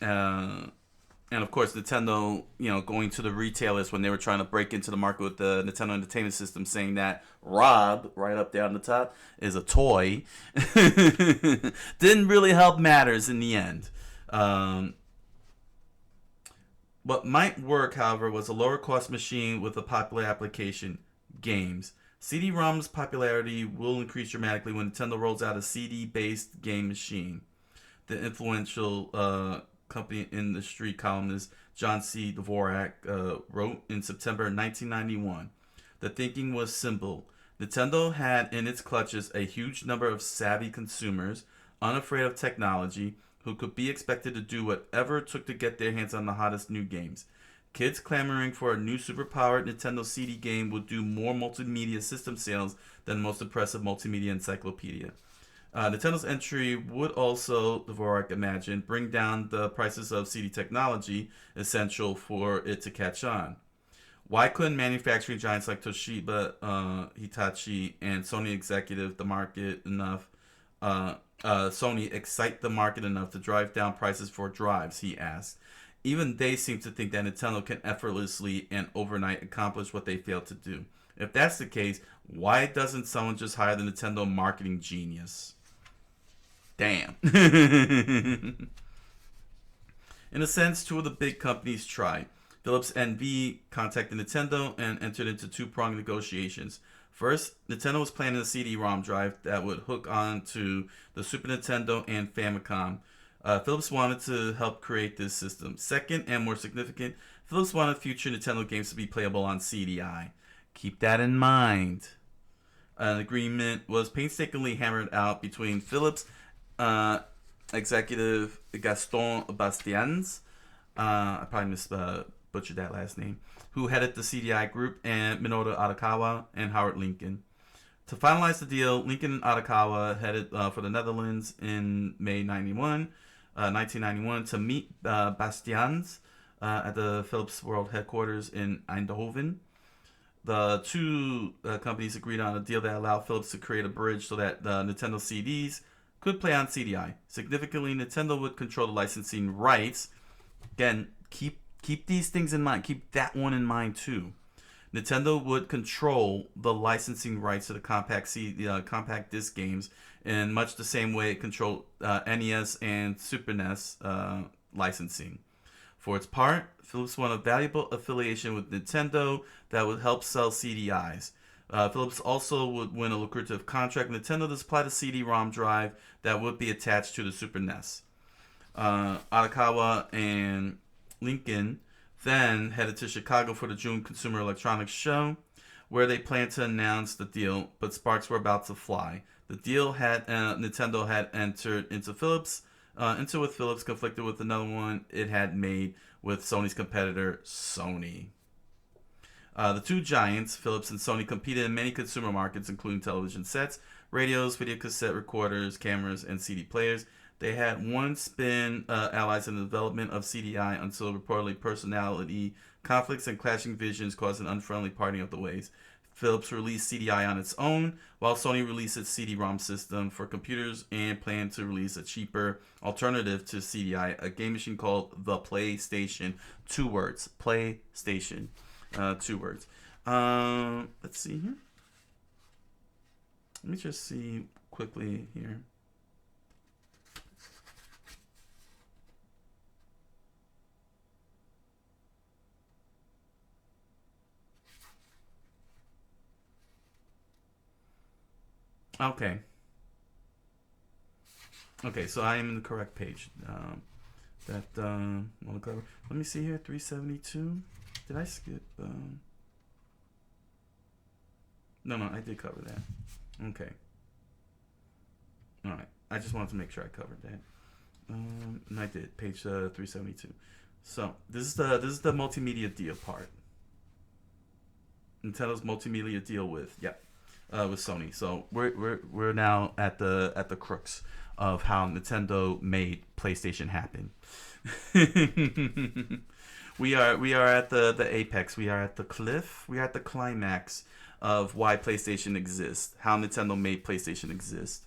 of course Nintendo, going to the retailers when they were trying to break into the market with the Nintendo Entertainment System, saying that Rob, right up there on the top, is a toy, didn't really help matters in the end. What might work, however, was a lower cost machine with a popular application: games. CD-ROM's popularity will increase dramatically when Nintendo rolls out a CD-based game machine. The influential company industry columnist John C. Dvorak wrote in September 1991, "The thinking was simple. Nintendo had in its clutches a huge number of savvy consumers, unafraid of technology, who could be expected to do whatever it took to get their hands on the hottest new games. Kids clamoring for a new superpowered Nintendo CD game would do more multimedia system sales than the most impressive multimedia encyclopedia." Nintendo's entry would also, Dvorak imagined, bring down the prices of CD technology, essential for it to catch on. Why couldn't manufacturing giants like Toshiba, Hitachi, and Sony excite the market enough to drive down prices for drives, he asked. Even they seem to think that Nintendo can effortlessly and overnight accomplish what they failed to do. If that's the case, why doesn't someone just hire the Nintendo marketing genius? Damn. In a sense, two of the big companies tried. Philips and V contacted Nintendo and entered into two-pronged negotiations. First, Nintendo was planning a CD-ROM drive that would hook on to the Super Nintendo and Famicom. Philips wanted to help create this system. Second, and more significant, Philips wanted future Nintendo games to be playable on CDI. Keep that in mind. An agreement was painstakingly hammered out between Philips executive Gaston Bastians, I probably butchered that last name, who headed the CDI group, and Minoru Arakawa and Howard Lincoln. To finalize the deal, Lincoln and Arakawa headed for the Netherlands in May 1991 to meet Bastians at the Philips World Headquarters in Eindhoven. The two companies agreed on a deal that allowed Philips to create a bridge so that the Nintendo CDs could play on CDI. Significantly, Nintendo would control the licensing rights. Again, keep these things in mind. Keep that one in mind too. Nintendo would control the licensing rights to the compact disc games in much the same way it controlled NES and Super NES licensing. For its part, Philips won a valuable affiliation with Nintendo that would help sell CDIs. Philips also would win a lucrative contract with Nintendo to supply the CD-ROM drive that would be attached to the Super NES. Arakawa and Lincoln then headed to Chicago for the June Consumer Electronics Show, where they planned to announce the deal, but sparks were about to fly. The deal had Nintendo had entered into with Philips conflicted with another one it had made with Sony's competitor, Sony. The two giants, Philips and Sony, competed in many consumer markets, including television sets, radios, video cassette recorders, cameras, and CD players. They had once been allies in the development of CDI until reportedly personality conflicts and clashing visions caused an unfriendly parting of the ways. Philips released CDI on its own, while Sony released its CD-ROM system for computers and planned to release a cheaper alternative to CDI, a game machine called the PlayStation. 2 words. PlayStation. 2 words. Let's see here. Let me just see quickly here. Okay, so I am in the correct page. Let me see here, 372. Did I skip? No, I did cover that. Okay. All right. I just wanted to make sure I covered that. And I did. Page 372. So this is the multimedia deal part. Nintendo's multimedia deal with Sony. So we're now at the crux of how Nintendo made PlayStation happen. We are at the apex. We are at the cliff. We are at the climax of why PlayStation exists. How Nintendo made PlayStation exist.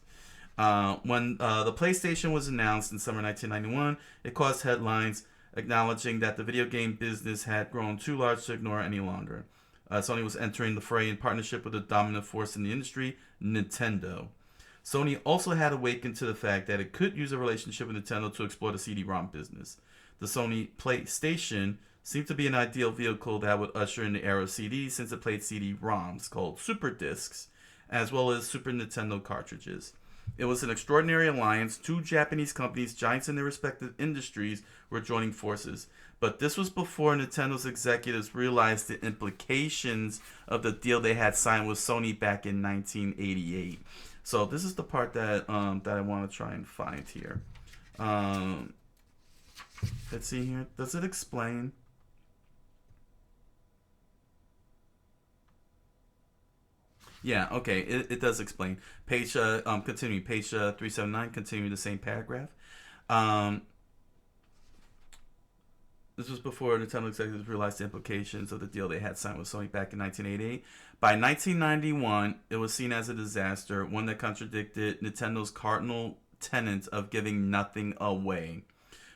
When the PlayStation was announced in summer 1991, it caused headlines acknowledging that the video game business had grown too large to ignore any longer. Sony was entering the fray in partnership with a dominant force in the industry, Nintendo. Sony also had awakened to the fact that it could use a relationship with Nintendo to explore the CD-ROM business. The Sony PlayStation seemed to be an ideal vehicle that would usher in the era of CDs, since it played CD-ROMs called Super Discs, as well as Super Nintendo cartridges. It was an extraordinary alliance. Two Japanese companies, giants in their respective industries, were joining forces. But this was before Nintendo's executives realized the implications of the deal they had signed with Sony back in 1988. So this is the part that I want to try and find here. Let's see here. Does it explain? Yeah, okay, it does explain. Page, continuing, page 379, continuing the same paragraph. This was before Nintendo executives realized the implications of the deal they had signed with Sony back in 1988. By 1991, it was seen as a disaster, one that contradicted Nintendo's cardinal tenet of giving nothing away.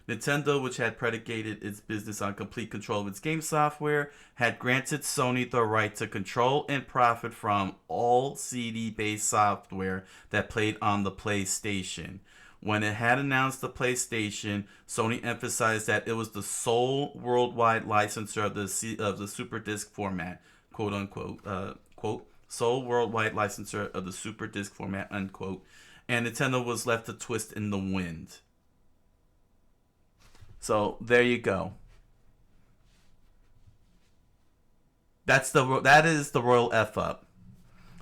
Nintendo, which had predicated its business on complete control of its game software, had granted Sony the right to control and profit from all CD-based software that played on the PlayStation. When it had announced the PlayStation, Sony emphasized that it was the sole worldwide licensor of the Super Disc format, quote unquote, quote, sole worldwide licensor of the Super Disc format, unquote, and Nintendo was left to twist in the wind. So there you go. That is the royal F up.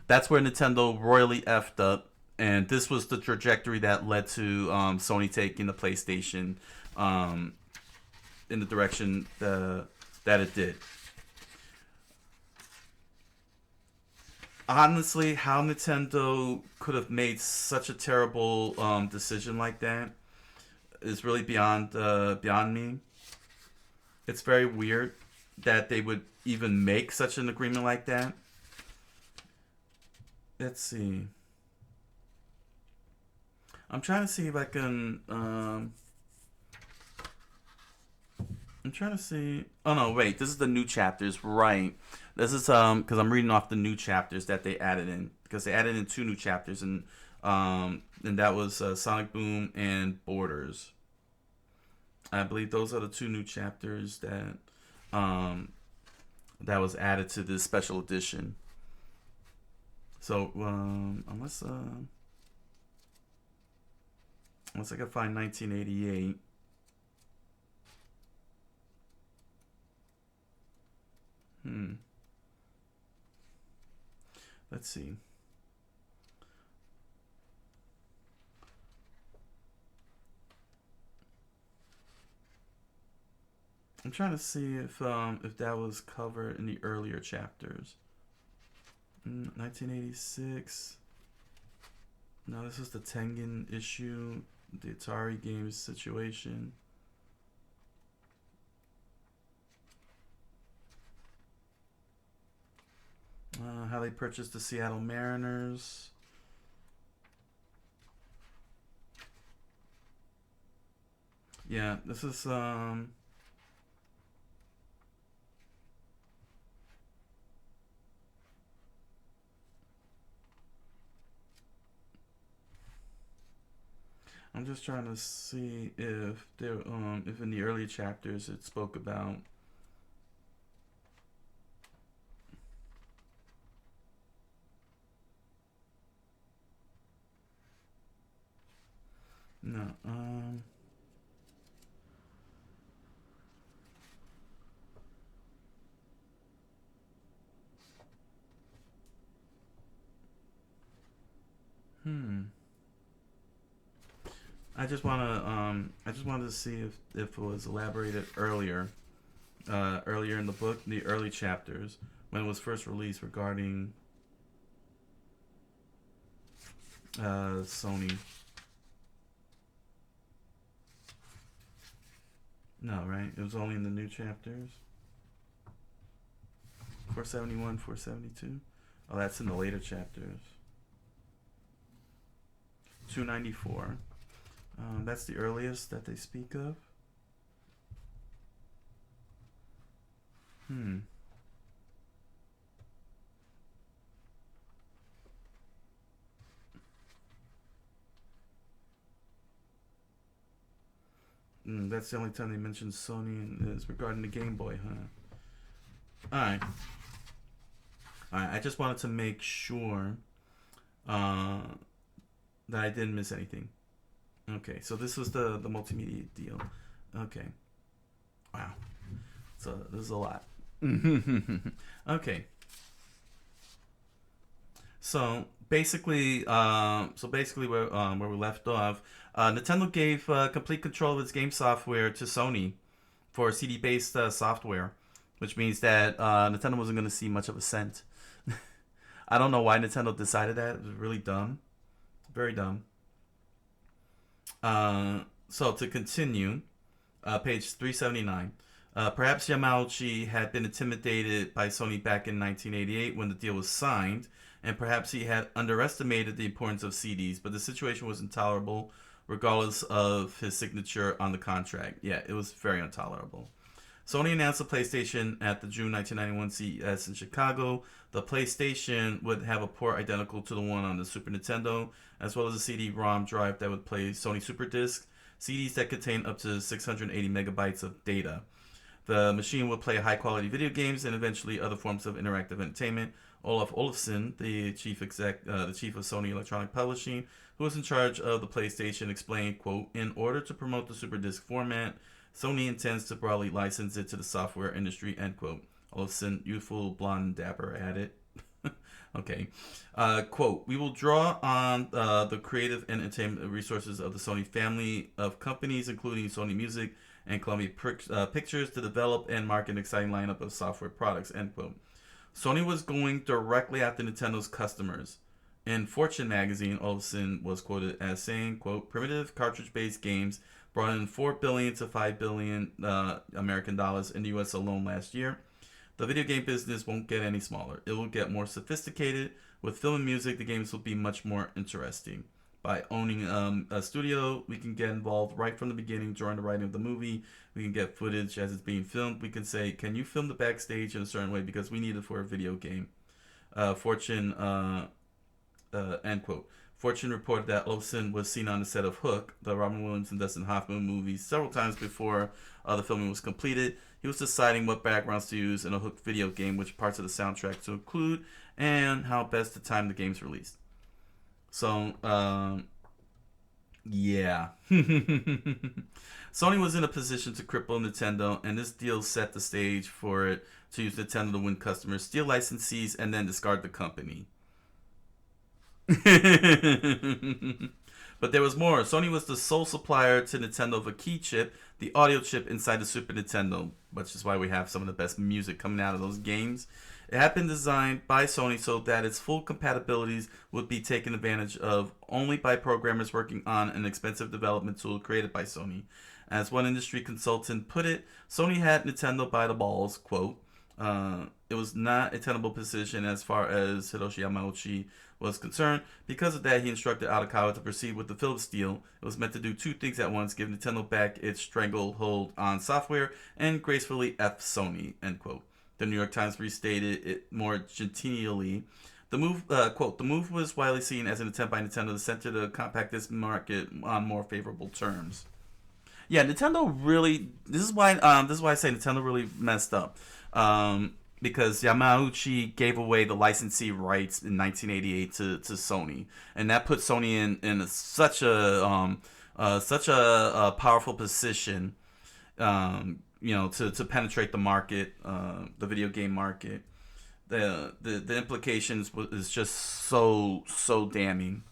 That's where Nintendo royally effed up, and this was the trajectory that led to Sony taking the PlayStation in the direction that it did. Honestly, how Nintendo could have made such a terrible decision like that is really beyond me. It's very weird that they would even make such an agreement like that. Let's see. I'm trying to see if I can. I'm trying to see. Oh no, wait. This is the new chapters, right? This is because I'm reading off the new chapters that they added in, because they added in 2 new chapters, and that was Sonic Boom and Borders. I believe those are the 2 new chapters that was added to this special edition. So unless I can find 1988. Let's see. I'm trying to see if that was covered in the earlier chapters. 1986. No, this is the Tengen issue, the Atari games situation. How they purchased the Seattle Mariners. Yeah, this is I'm just trying to see if there, if in the early chapters it spoke about. No. I just wanted to see if it was elaborated earlier in the book, the early chapters, when it was first released, regarding Sony. No, right? It was only in the new chapters. 471, 472. Oh, that's in the later chapters. 294. That's the earliest that they speak of. That's the only time they mention Sony is regarding the Game Boy, huh? Alright. I just wanted to make sure that I didn't miss anything. Okay, so this was the multimedia deal. Okay. Wow. So this is a lot. Okay. So basically where we left off, Nintendo gave complete control of its game software to Sony for CD-based software, which means that Nintendo wasn't going to see much of a cent. I don't know why Nintendo decided that. It was really dumb. Very dumb. So to continue, page 379. Perhaps Yamauchi had been intimidated by Sony back in 1988 when the deal was signed, and perhaps he had underestimated the importance of CDs, but the situation was intolerable regardless of his signature on the contract. Yeah, it was very intolerable. Sony announced the PlayStation at the June 1991 CES in Chicago. The PlayStation would have a port identical to the one on the Super Nintendo, as well as a CD-ROM drive that would play Sony Super Discs, CDs that contain up to 680 megabytes of data. The machine would play high-quality video games and eventually other forms of interactive entertainment. Olaf Olofsson, the chief of Sony Electronic Publishing, who was in charge of the PlayStation, explained, quote, "In order to promote the Super Disc format, Sony intends to broadly license it to the software industry," end quote. Olofsson, youthful, blonde, dapper, added. Okay. Quote, "We will draw on the creative and entertainment resources of the Sony family of companies, including Sony Music and Columbia Pictures, to develop and market an exciting lineup of software products," end quote. Sony was going directly after Nintendo's customers. In Fortune magazine, Olofsson was quoted as saying, quote, "Primitive cartridge-based games brought in $4 billion to $5 billion American dollars in the U.S. alone last year. The video game business won't get any smaller. It will get more sophisticated. With film and music, the games will be much more interesting. By owning a studio, we can get involved right from the beginning during the writing of the movie. We can get footage as it's being filmed. We can say, can you film the backstage in a certain way because we need it for a video game." Fortune, end quote. Fortune reported that Olofsson was seen on the set of Hook, the Robin Williams and Dustin Hoffman movie, several times before the filming was completed. He was deciding what backgrounds to use in a Hook video game, which parts of the soundtrack to include, and how best to time the game's release. So, yeah. Sony was in a position to cripple Nintendo, and this deal set the stage for it to use Nintendo to win customers, steal licensees, and then discard the company. But there was more. Sony was the sole supplier to Nintendo of a key chip, the audio chip inside the Super Nintendo, which is why we have some of the best music coming out of those games. It had been designed by Sony so that its full compatibilities would be taken advantage of only by programmers working on an expensive development tool created by Sony. As one industry consultant put it, Sony had Nintendo by the balls, quote. It was not a tenable position as far as Hiroshi Yamauchi was concerned. Because of that, he instructed Arakawa to proceed with the Philips deal. It was meant to do two things at once: give Nintendo back its stranglehold on software and gracefully F Sony, end quote. The New York Times restated it more genially. The move, quote, "The move was widely seen as an attempt by Nintendo to center the compact disc market on more favorable terms." Yeah, Nintendo really. This is why I say Nintendo really messed up. Because Yamauchi gave away the licensee rights in 1988 to Sony, and that put Sony in such a powerful position, to penetrate the market, the video game market. The implications is just so damning.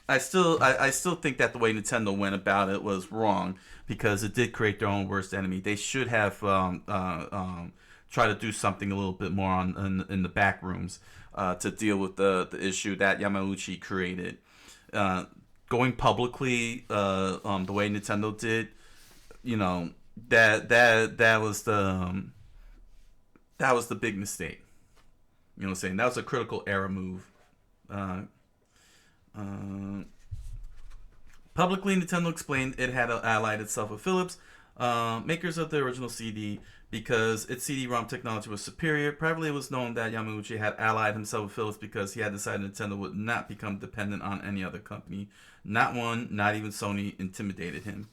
I still think that the way Nintendo went about it was wrong, because it did create their own worst enemy. They should have tried to do something a little bit more in the back rooms to deal with the issue that Yamauchi created. Going publicly the way Nintendo did, that was the big mistake. You know what I'm saying? That was a critical error move. Publicly, Nintendo explained it had allied itself with Philips, makers of the original CD, because its CD-ROM technology was superior. Privately, it was known that Yamauchi had allied himself with Philips because he had decided Nintendo would not become dependent on any other company. Not one, not even Sony, intimidated him.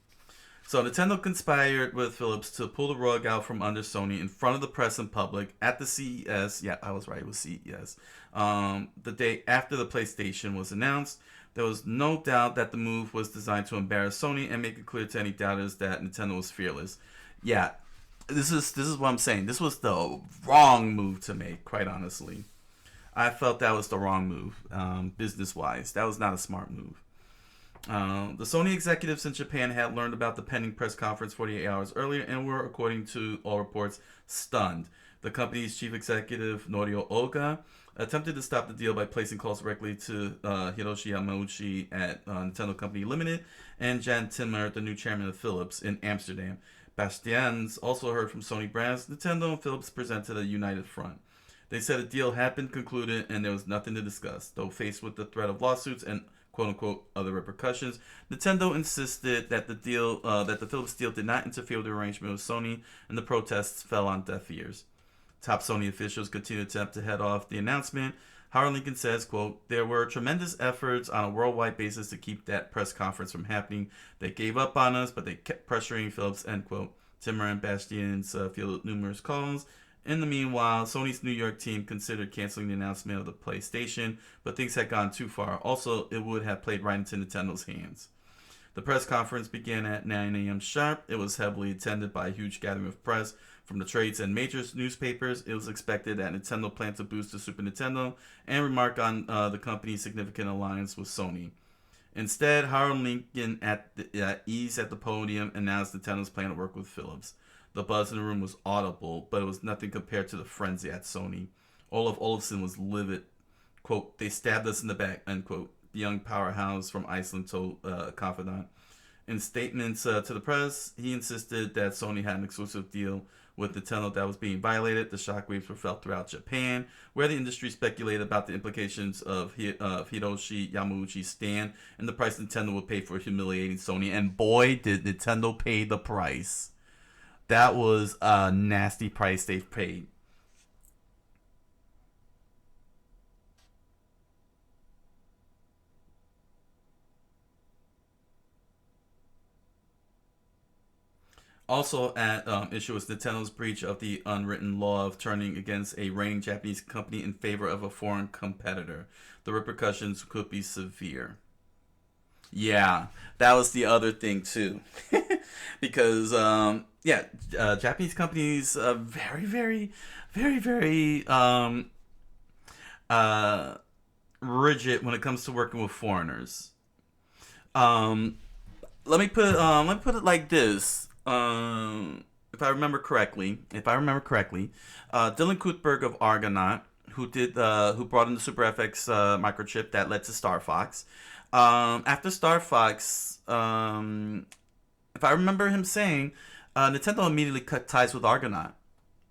So Nintendo conspired with Philips to pull the rug out from under Sony in front of the press and public at the CES. Yeah, I was right, it was CES. The day after the PlayStation was announced. There was no doubt that the move was designed to embarrass Sony and make it clear to any doubters that Nintendo was fearless. Yeah, this is what I'm saying. This was the wrong move to make, quite honestly. I felt that was the wrong move, business-wise. That was not a smart move. The Sony executives in Japan had learned about the pending press conference 48 hours earlier and were, according to all reports, stunned. The company's chief executive, Norio Oga, attempted to stop the deal by placing calls directly to Hiroshi Yamauchi at Nintendo Company Limited and Jan Timmer, the new chairman of Philips, in Amsterdam. Bastians also heard from Sony brands. Nintendo and Philips presented a united front. They said a deal had been concluded and there was nothing to discuss, though faced with the threat of lawsuits and quote unquote other repercussions. Nintendo insisted that the Philips deal did not interfere with the arrangement with Sony, and the protests fell on deaf ears. Top Sony officials continued to attempt to head off the announcement. Howard Lincoln says, quote, "There were tremendous efforts on a worldwide basis to keep that press conference from happening. They gave up on us, but they kept pressuring Philips," end quote. Timmer and Bastian's fielded numerous calls. In the meanwhile, Sony's New York team considered canceling the announcement of the PlayStation, but things had gone too far. Also, it would have played right into Nintendo's hands. The press conference began at 9 a.m. sharp. It was heavily attended by a huge gathering of press from the trades and major newspapers. It was expected that Nintendo planned to boost the Super Nintendo and remark on the company's significant alliance with Sony. Instead, Howard Lincoln, at ease at the podium, announced Nintendo's plan to work with Philips. The buzz in the room was audible, but it was nothing compared to the frenzy at Sony. Olaf Olafsson was livid. Quote, "They stabbed us in the back," end quote. The young powerhouse from Iceland told a confidant. In statements to the press, he insisted that Sony had an exclusive deal with Nintendo that was being violated. The shockwaves were felt throughout Japan, where the industry speculated about the implications of Hiroshi Yamauchi's stand and the price Nintendo would pay for humiliating Sony. And boy, did Nintendo pay the price. That was a nasty price they've paid. Also at issue was Nintendo's breach of the unwritten law of turning against a reigning Japanese company in favor of a foreign competitor. The repercussions could be severe. Yeah, that was the other thing too, because Japanese companies very, very, very, very rigid when it comes to working with foreigners. Um, let me put it like this. If I remember correctly, Dylan Kuthberg of Argonaut, who brought in the Super FX microchip that led to Star Fox. After Star Fox, if I remember him saying, Nintendo immediately cut ties with Argonaut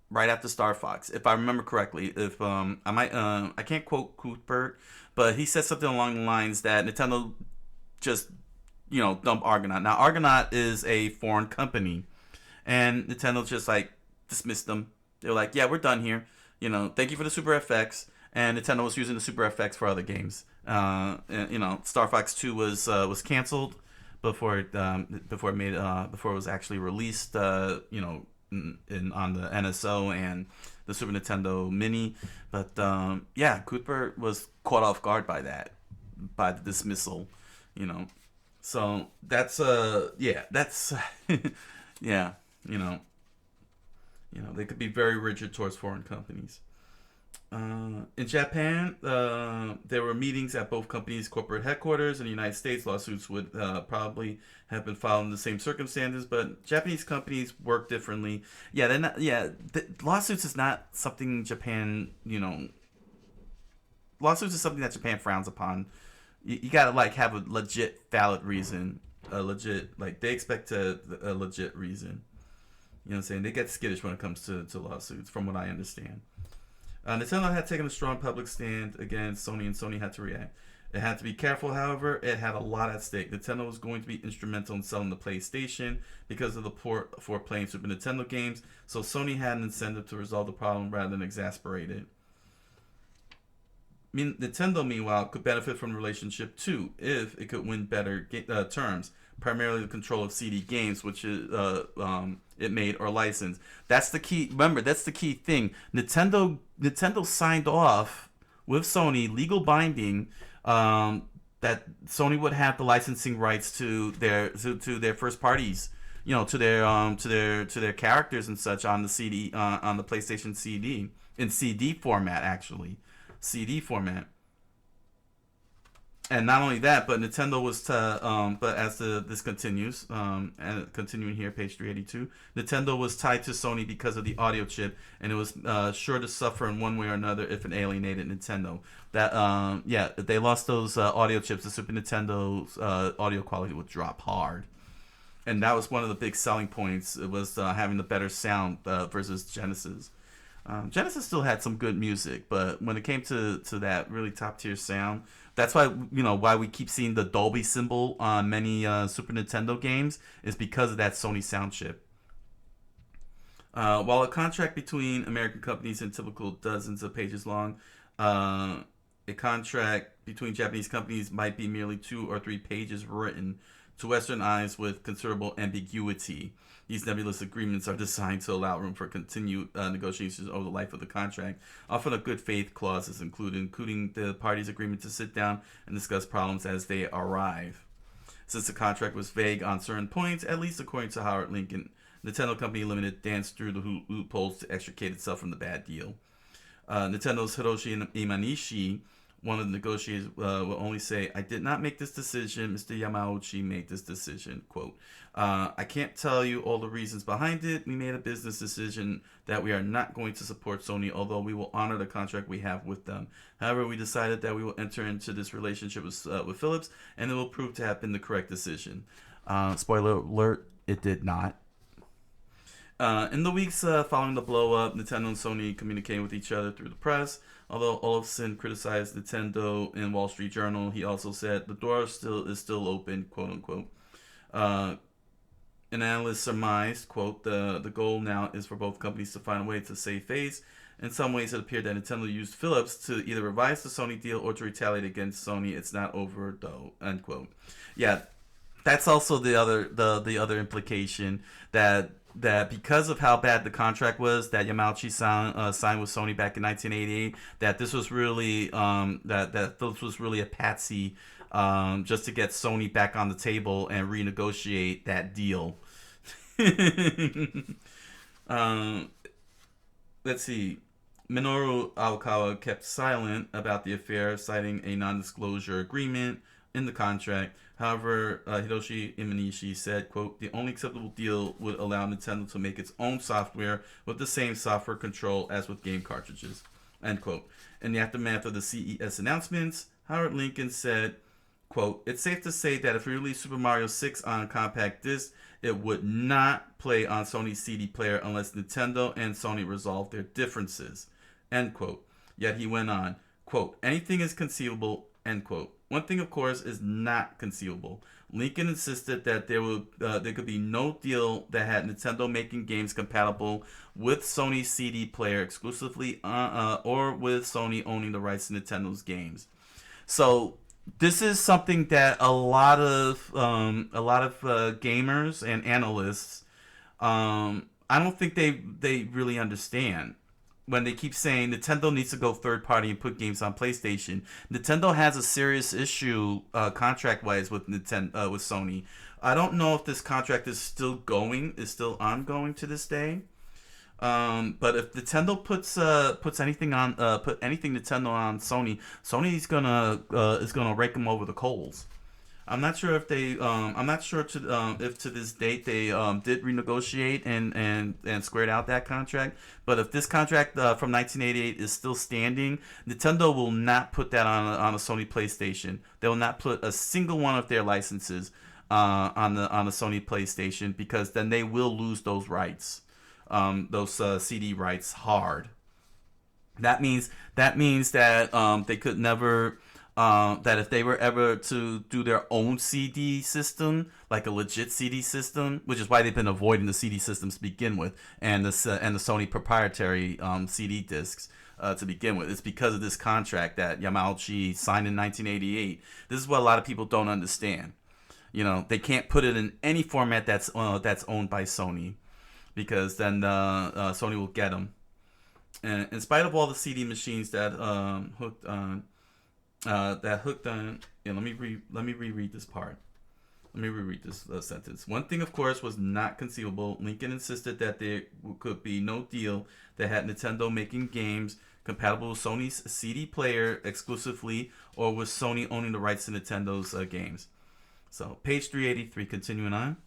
right after Star Fox. If I remember correctly, I can't quote Kuthberg, but he said something along the lines that Nintendo just dump Argonaut. Now Argonaut is a foreign company, and Nintendo just like dismissed them. They were like, "Yeah, we're done here. Thank you for the Super FX." And Nintendo was using the Super FX for other games. Star Fox 2 was canceled before it was actually released. On the NSO and the Super Nintendo Mini. But Cuthbert was caught off guard by the dismissal. So that's yeah. They could be very rigid towards foreign companies. In Japan, there were meetings at both companies' corporate headquarters. In the United States, lawsuits would probably have been filed in the same circumstances, but Japanese companies work differently. Yeah, they're not. Yeah, lawsuits is not something Japan. Lawsuits is something that Japan frowns upon. You gotta have a legit, valid reason. They expect a legit reason. You know what I'm saying? They get skittish when it comes to lawsuits, from what I understand. Nintendo had taken a strong public stand against Sony, and Sony had to react. It had to be careful, however. It had a lot at stake. Nintendo was going to be instrumental in selling the PlayStation because of the port for playing Super Nintendo games, so Sony had an incentive to resolve the problem rather than exasperate it. Nintendo, meanwhile, could benefit from the relationship too if it could win better terms, primarily the control of CD games, which it made or licensed. That's the key. Remember, that's the key thing. Nintendo signed off with Sony, legal binding, that Sony would have the licensing rights to their first parties, to their characters and such on the CD, on the PlayStation CD, in CD format, actually. CD format. And not only that, but Nintendo was but as this continues, and continuing here, page 382, Nintendo was tied to Sony because of the audio chip, and it was sure to suffer in one way or another if it alienated Nintendo. That if they lost those audio chips, the Super Nintendo's audio quality would drop hard, and that was one of the big selling points. It was having the better sound versus Genesis. Genesis still had some good music, but when it came to that really top tier sound, that's why why we keep seeing the Dolby symbol on many Super Nintendo games is because of that Sony sound chip. While a contract between American companies is typical dozens of pages long, a contract between Japanese companies might be merely 2 or 3 pages written to Western eyes with considerable ambiguity. These nebulous agreements are designed to allow room for continued negotiations over the life of the contract. Often a good faith clause is included, including the parties' agreement to sit down and discuss problems as they arrive. Since the contract was vague on certain points, at least according to Howard Lincoln, Nintendo Company Limited danced through the loopholes to extricate itself from the bad deal. Nintendo's Hiroshi Imanishi, one of the negotiators, will only say, "I did not make this decision. Mr. Yamauchi made this decision." Quote, "I can't tell you all the reasons behind it. We made a business decision that we are not going to support Sony, although we will honor the contract we have with them. However, we decided that we will enter into this relationship with Philips, and it will prove to have been the correct decision." Spoiler alert, it did not. In the weeks following the blow-up, Nintendo and Sony communicated with each other through the press. Although Olafson criticized Nintendo in Wall Street Journal, he also said the door is still open, quote-unquote. An analyst surmised, quote, the goal now is for both companies to find a way to save face. In some ways, it appeared that Nintendo used Philips to either revise the Sony deal or to retaliate against Sony. It's not over, though, end quote. Yeah, that's also the other implication that because of how bad the contract was that Yamauchi signed with Sony back in 1988, that this was really that Philips was really a patsy just to get Sony back on the table and renegotiate that deal. Let's see. Minoru Awakawa kept silent about the affair, citing a non-disclosure agreement in the contract. However, Hiroshi Imanishi said, quote, "The only acceptable deal would allow Nintendo to make its own software with the same software control as with game cartridges," end quote. In the aftermath of the CES announcements, Howard Lincoln said, quote, "It's safe to say that if we released Super Mario 6 on compact disc, it would not play on Sony's CD player unless Nintendo and Sony resolve their differences," end quote. Yet he went on, quote, "Anything is conceivable," end quote. One thing, of course, is not conceivable. Lincoln insisted that there could be no deal that had Nintendo making games compatible with Sony's CD player exclusively, or with Sony owning the rights to Nintendo's games. So this is something that a lot of gamers and analysts, I don't think they really understand. When they keep saying Nintendo needs to go third party and put games on PlayStation, Nintendo has a serious issue contract wise with with Sony. I don't know if this contract is still ongoing to this day. But if Nintendo puts anything on anything Nintendo on Sony, Sony's gonna rake them over the coals. I'm not sure if if to this date they did renegotiate and squared out that contract. But if this contract from 1988 is still standing, Nintendo will not put that on a Sony PlayStation. They will not put a single one of their licenses on the Sony PlayStation, because then they will lose those rights, those CD rights hard. That means that they could never. That if they were ever to do their own CD system, like a legit CD system, which is why they've been avoiding the CD systems to begin with, and the Sony proprietary CD discs to begin with, it's because of this contract that Yamauchi signed in 1988. This is what a lot of people don't understand. They can't put it in any format that's owned by Sony, because then Sony will get them. And in spite of all the CD machines that hooked on. Yeah, let me reread this part. Let me reread this sentence. One thing, of course, was not conceivable. Lincoln insisted that there could be no deal that had Nintendo making games compatible with Sony's CD player exclusively, or with Sony owning the rights to Nintendo's games. So, page 383, continuing on.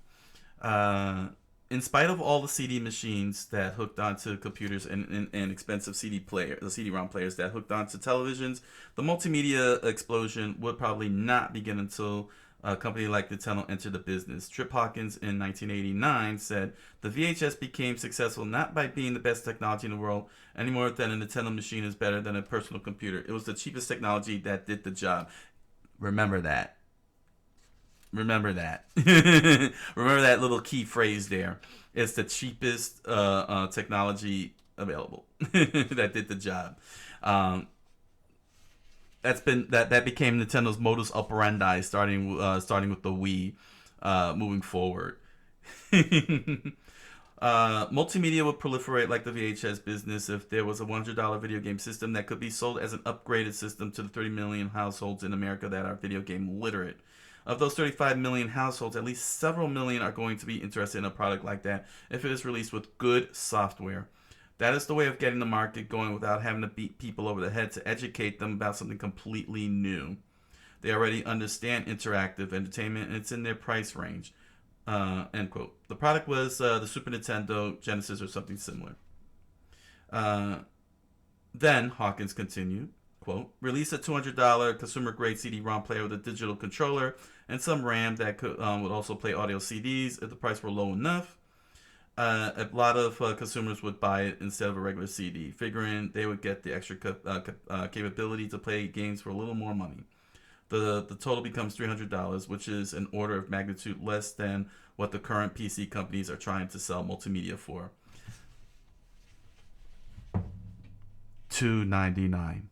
In spite of all the CD machines that hooked onto computers and expensive the CD-ROM players that hooked onto televisions, the multimedia explosion would probably not begin until a company like Nintendo entered the business. Trip Hawkins in 1989 said, "The VHS became successful not by being the best technology in the world any more than a Nintendo machine is better than a personal computer. It was the cheapest technology that did the job." Remember that. Remember that. Remember that little key phrase there. It's the cheapest technology available that did the job. That became Nintendo's modus operandi, starting with the Wii, moving forward. Multimedia would proliferate like the VHS business if there was a $100 video game system that could be sold as an upgraded system to the 30 million households in America that are video game literate. Of those 35 million households, at least several million are going to be interested in a product like that if it is released with good software. That is the way of getting the market going without having to beat people over the head to educate them about something completely new. They already understand interactive entertainment, and it's in their price range. End quote. The product was the Super Nintendo, Genesis, or something similar. Then, Hawkins continued, quote, "Release a $200 consumer-grade CD-ROM player with a digital controller and some RAM that would also play audio CDs if the price were low enough. A lot of consumers would buy it instead of a regular CD, figuring they would get the extra capability to play games for a little more money. The total becomes $300, which is an order of magnitude less than what the current PC companies are trying to sell multimedia for. $299.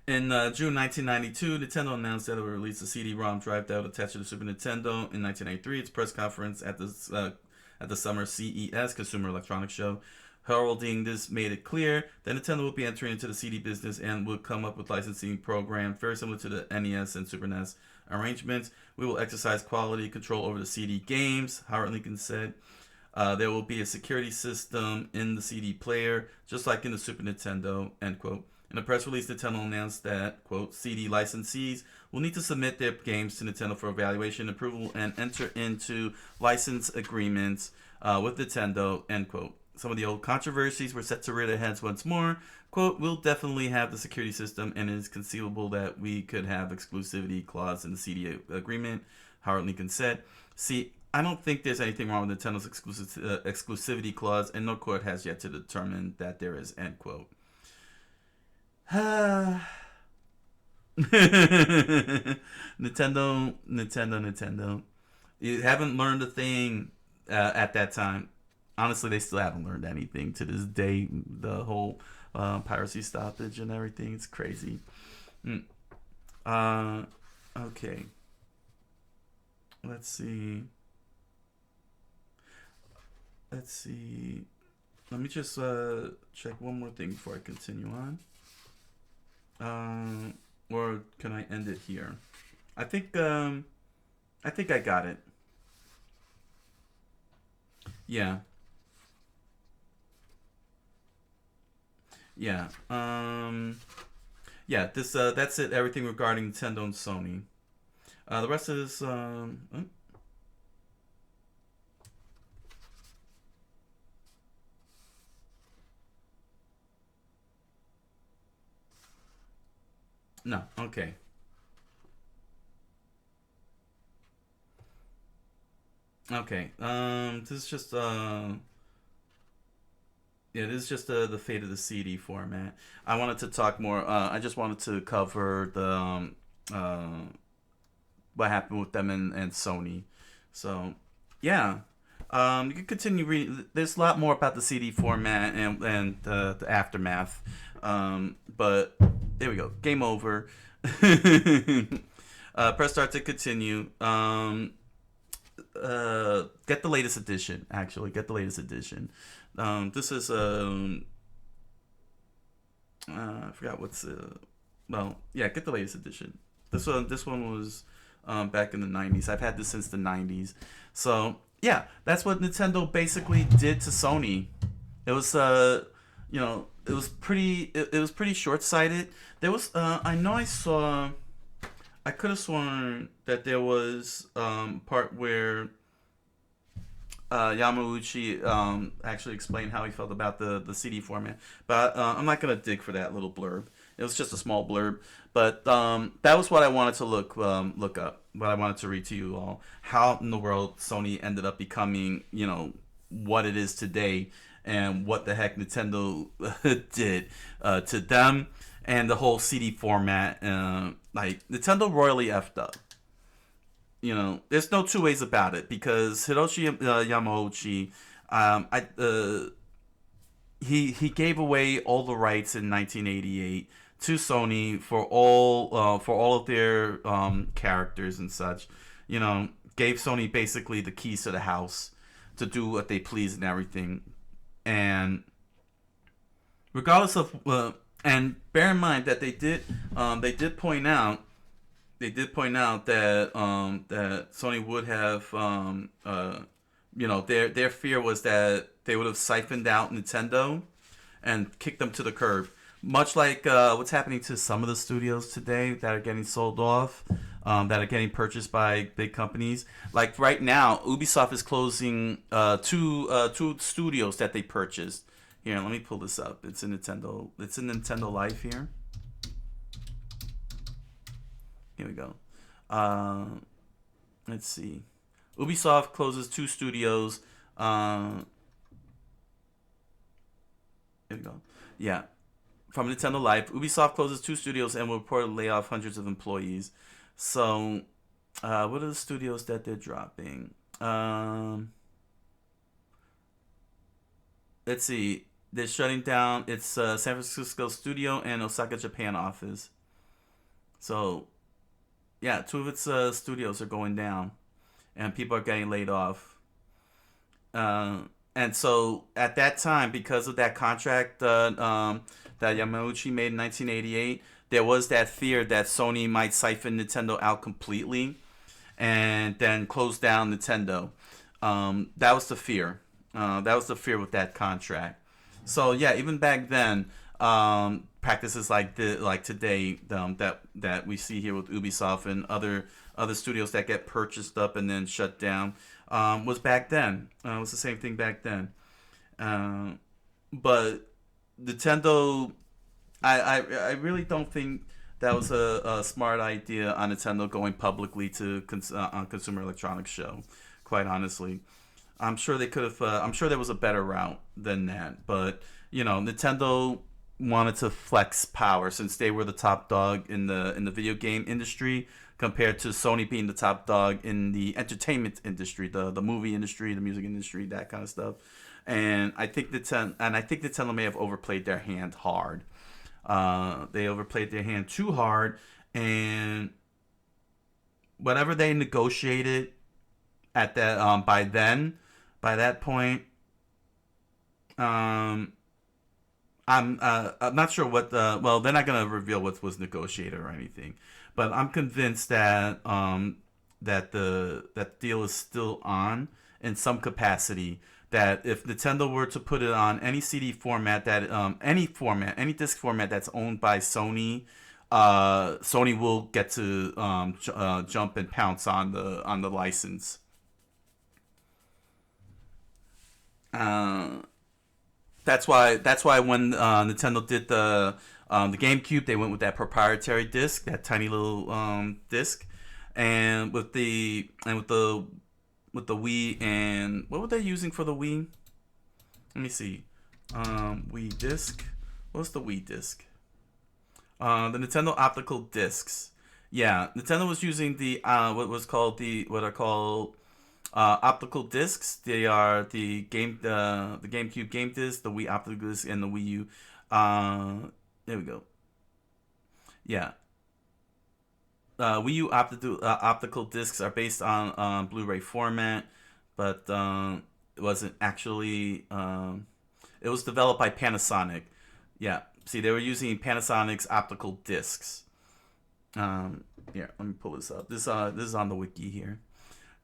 In June 1992, Nintendo announced that it would release a CD-ROM drive that would attach to the Super Nintendo. In 1993, its press conference at the summer CES, Consumer Electronics Show, heralding this, made it clear that Nintendo would be entering into the CD business and would come up with licensing programs very similar to the NES and Super NES arrangements. "We will exercise quality control over the CD games," Howard Lincoln said. "There will be a security system in the CD player, just like in the Super Nintendo," end quote. In a press release, Nintendo announced that, quote, "CD licensees will need to submit their games to Nintendo for evaluation and approval and enter into license agreements with Nintendo," end quote. Some of the old controversies were set to rear their heads once more. Quote, "We'll definitely have the security system, and it is conceivable that we could have exclusivity clause in the CD agreement," Howard Lincoln said. "See, I don't think there's anything wrong with Nintendo's exclusivity clause, and no court has yet to determine that there is," end quote. Nintendo. You haven't learned a thing at that time. Honestly, they still haven't learned anything to this day. The whole piracy stoppage and everything, it's crazy. Okay. Let's see. Let me just check one more thing before I continue on. Or can I end it here? I think I got it. Yeah. Yeah. Yeah, that's it, everything regarding Nintendo and Sony. The rest is no, okay. Okay. This is just yeah, this is just the fate of the CD format. I wanted to talk more. I just wanted to cover the what happened with them and Sony. So, yeah. You can continue reading. There's a lot more about the CD format and the aftermath. But there we go. Game over. Press start to continue. Get the latest edition. Actually, get the latest edition. This is I forgot what's well, yeah, get the latest edition. This one was back in the 90s. I've had this since the 90s. So yeah, that's what Nintendo basically did to Sony. It was you know, it was pretty short-sighted. There was I know I could have sworn that there was part where Yamauchi actually explained how he felt about the CD format, but I'm not gonna dig for that little blurb. It was just a small blurb, but that was what I wanted to look up. What I wanted to read to you all: how in the world Sony ended up becoming, what it is today, and what the heck Nintendo did to them, and the whole CD format. Like Nintendo royally effed up. There's no two ways about it because Hiroshi Yamauchi, he gave away all the rights in 1988 to Sony for all of their characters and such. Gave Sony basically the keys to the house to do what they please and everything. And regardless of and bear in mind that they did point out that that Sony would have their fear was that they would have siphoned out Nintendo and kicked them to the curb, much like what's happening to some of the studios today that are getting sold off, that are getting purchased by big companies. Like right now, Ubisoft is closing two studios that they purchased. Here, let me pull this up. It's in Nintendo. It's in Nintendo Life here. Here we go. Let's see. Ubisoft closes two studios. Here we go. Yeah. From Nintendo Life, Ubisoft closes two studios and will reportedly lay off hundreds of employees. So, what are the studios that they're dropping? Let's see. They're shutting down its San Francisco studio and Osaka, Japan office. So, yeah, two of its studios are going down, and people are getting laid off. And so at that time, because of that contract that Yamauchi made in 1988, there was that fear that Sony might siphon Nintendo out completely and then close down Nintendo. That was the fear. That was the fear with that contract. So yeah, even back then, practices like today that we see here with Ubisoft and other studios that get purchased up and then shut down was back then. It was the same thing back then. But Nintendo, I really don't think that was a smart idea on Nintendo going publicly to on Consumer Electronics Show. Quite honestly, I'm sure they could have. I'm sure there was a better route than that. But Nintendo wanted to flex power since they were the top dog in the video game industry compared to Sony being the top dog in the entertainment industry, the movie industry, the music industry, that kind of stuff. And I think Nintendo may have overplayed their hand hard. They overplayed their hand too hard, and whatever they negotiated at that by that point, I'm not sure what well, they're not gonna reveal what was negotiated or anything, but I'm convinced that that deal is still on in some capacity. That if Nintendo were to put it on any CD format any disc format that's owned by Sony, Sony will get to jump and pounce on the license. That's why when Nintendo did the GameCube, they went with that proprietary disc, that tiny little disc, and with the Wii, and what were they using for the Wii? Let me see. Wii disc. What's the Wii disc? The Nintendo optical discs. Yeah, Nintendo was using the what are called optical discs. They are the GameCube game disc, the Wii optical disc, and the Wii U. There we go. Yeah. Wii U optical discs are based on Blu-ray format, but it wasn't actually. It was developed by Panasonic. Yeah, see, they were using Panasonic's optical discs. Here, let me pull this up. This is on the wiki here.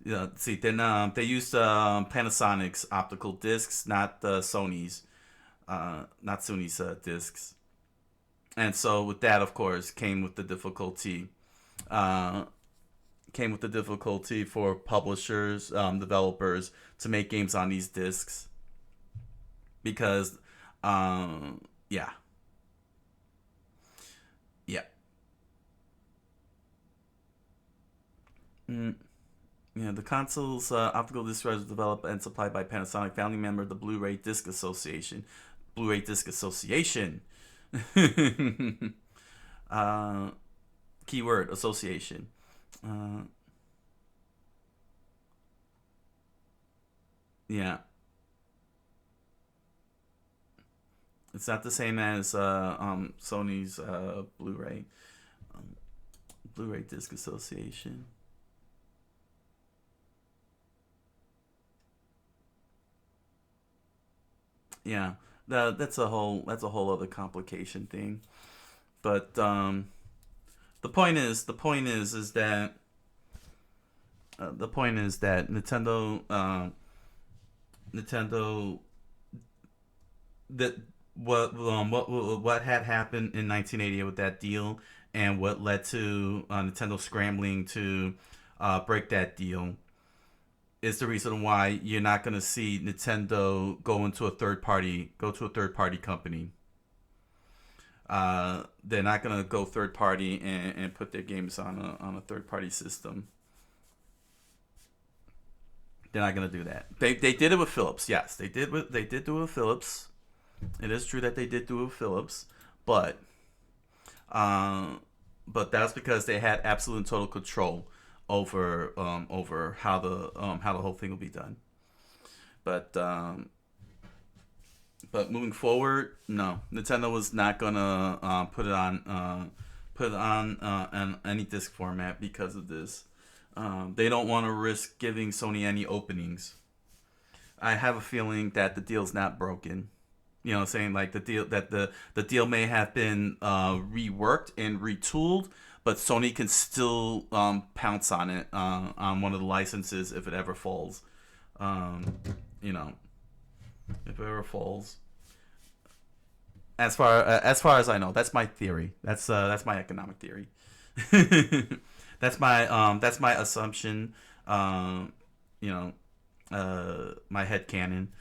Yeah, see, then they used Panasonic's optical discs, not Sony's, discs. And so with that, of course, came with the difficulty. came with the difficulty for publishers, developers to make games on these discs because, yeah, yeah. Mm. Yeah, the console's optical disc drives developed and supplied by Panasonic, founding member of the Blu-ray Disc Association. Blu-ray Disc Association. uh, Keyword association. Uh, yeah, it's not the same as Sony's Blu-ray. Um, Blu-ray Disc Association. Yeah, that's a whole other complication thing. But the point is that Nintendo that what had happened in 1988 with that deal and what led to Nintendo scrambling to break that deal is the reason why you're not going to see Nintendo go to a third party company. They're not going to go third party and put their games on a third party system. They're not going to do that. They did it with Philips. Yes, they did do it with Philips. It is true that they did do it with Philips, but uh, that's because they had absolute and total control over how the whole thing will be done. But moving forward, no, Nintendo was not gonna put it on any disc format because of this. They don't want to risk giving Sony any openings. I have a feeling that the deal's not broken. You know what I'm saying? Like the deal may have been reworked and retooled, but Sony can still pounce on it on one of the licenses if it ever falls. Um, you know, if it ever falls. As far as I know, that's my theory. That's my economic theory. That's my assumption. You know, my head canon.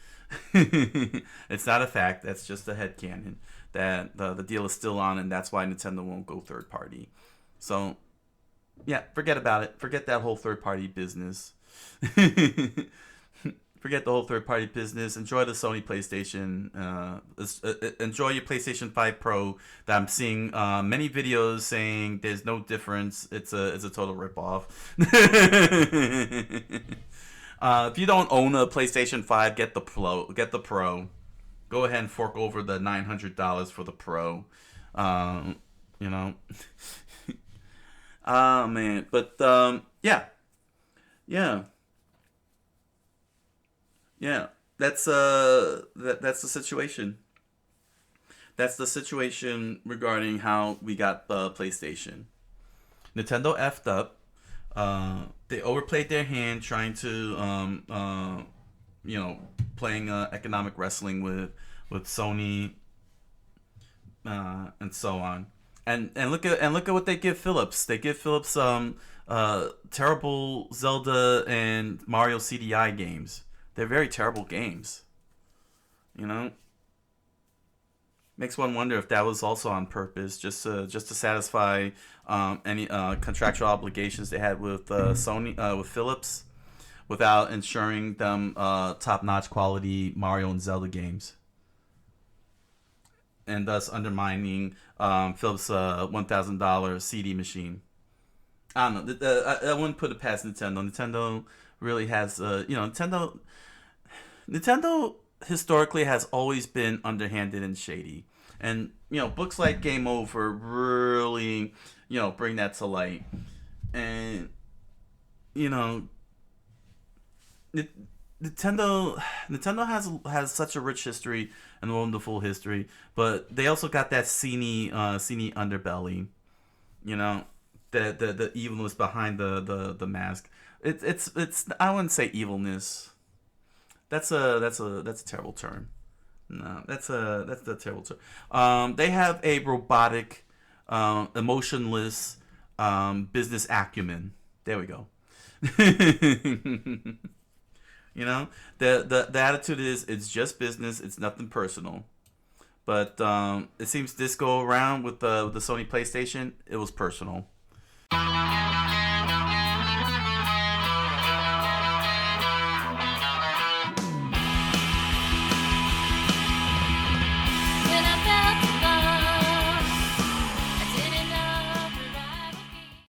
It's not a fact. That's just a head canon. That the deal is still on, and that's why Nintendo won't go third party. So, yeah, forget about it. Forget that whole third party business. Forget the whole third party business. Enjoy the Sony PlayStation. Enjoy your PlayStation 5 Pro. That I'm seeing many videos saying there's no difference. It's a total ripoff. If you don't own a PlayStation 5, get the Pro. Get the Pro. Go ahead and fork over the $900 for the Pro. You know. Ah man, but yeah, yeah, yeah. That's the situation. That's the situation regarding how we got the PlayStation. Nintendo effed up. They overplayed their hand trying to you know, playing economic wrestling with Sony and so on. And look at what they give Philips. They give Philips terrible Zelda and Mario CDI games. They're very terrible games. You know, makes one wonder if that was also on purpose, just to satisfy any contractual obligations they had with Sony with Philips, without ensuring them top notch quality Mario and Zelda games, and thus undermining Philips' $1,000 CD machine. I don't know. I wouldn't put it past Nintendo. Nintendo really has, Nintendo historically has always been underhanded and shady, and books like Game Over really, bring that to light, and you know, Nintendo has such a rich history and wonderful history, but they also got that seedy underbelly, you know, the evilness behind the mask. It's I wouldn't say evilness. That's a terrible term. No, that's a terrible term. They have a robotic, emotionless business acumen. There we go. You know, the attitude is it's just business. It's nothing personal. But it seems this go around with the Sony PlayStation, it was personal.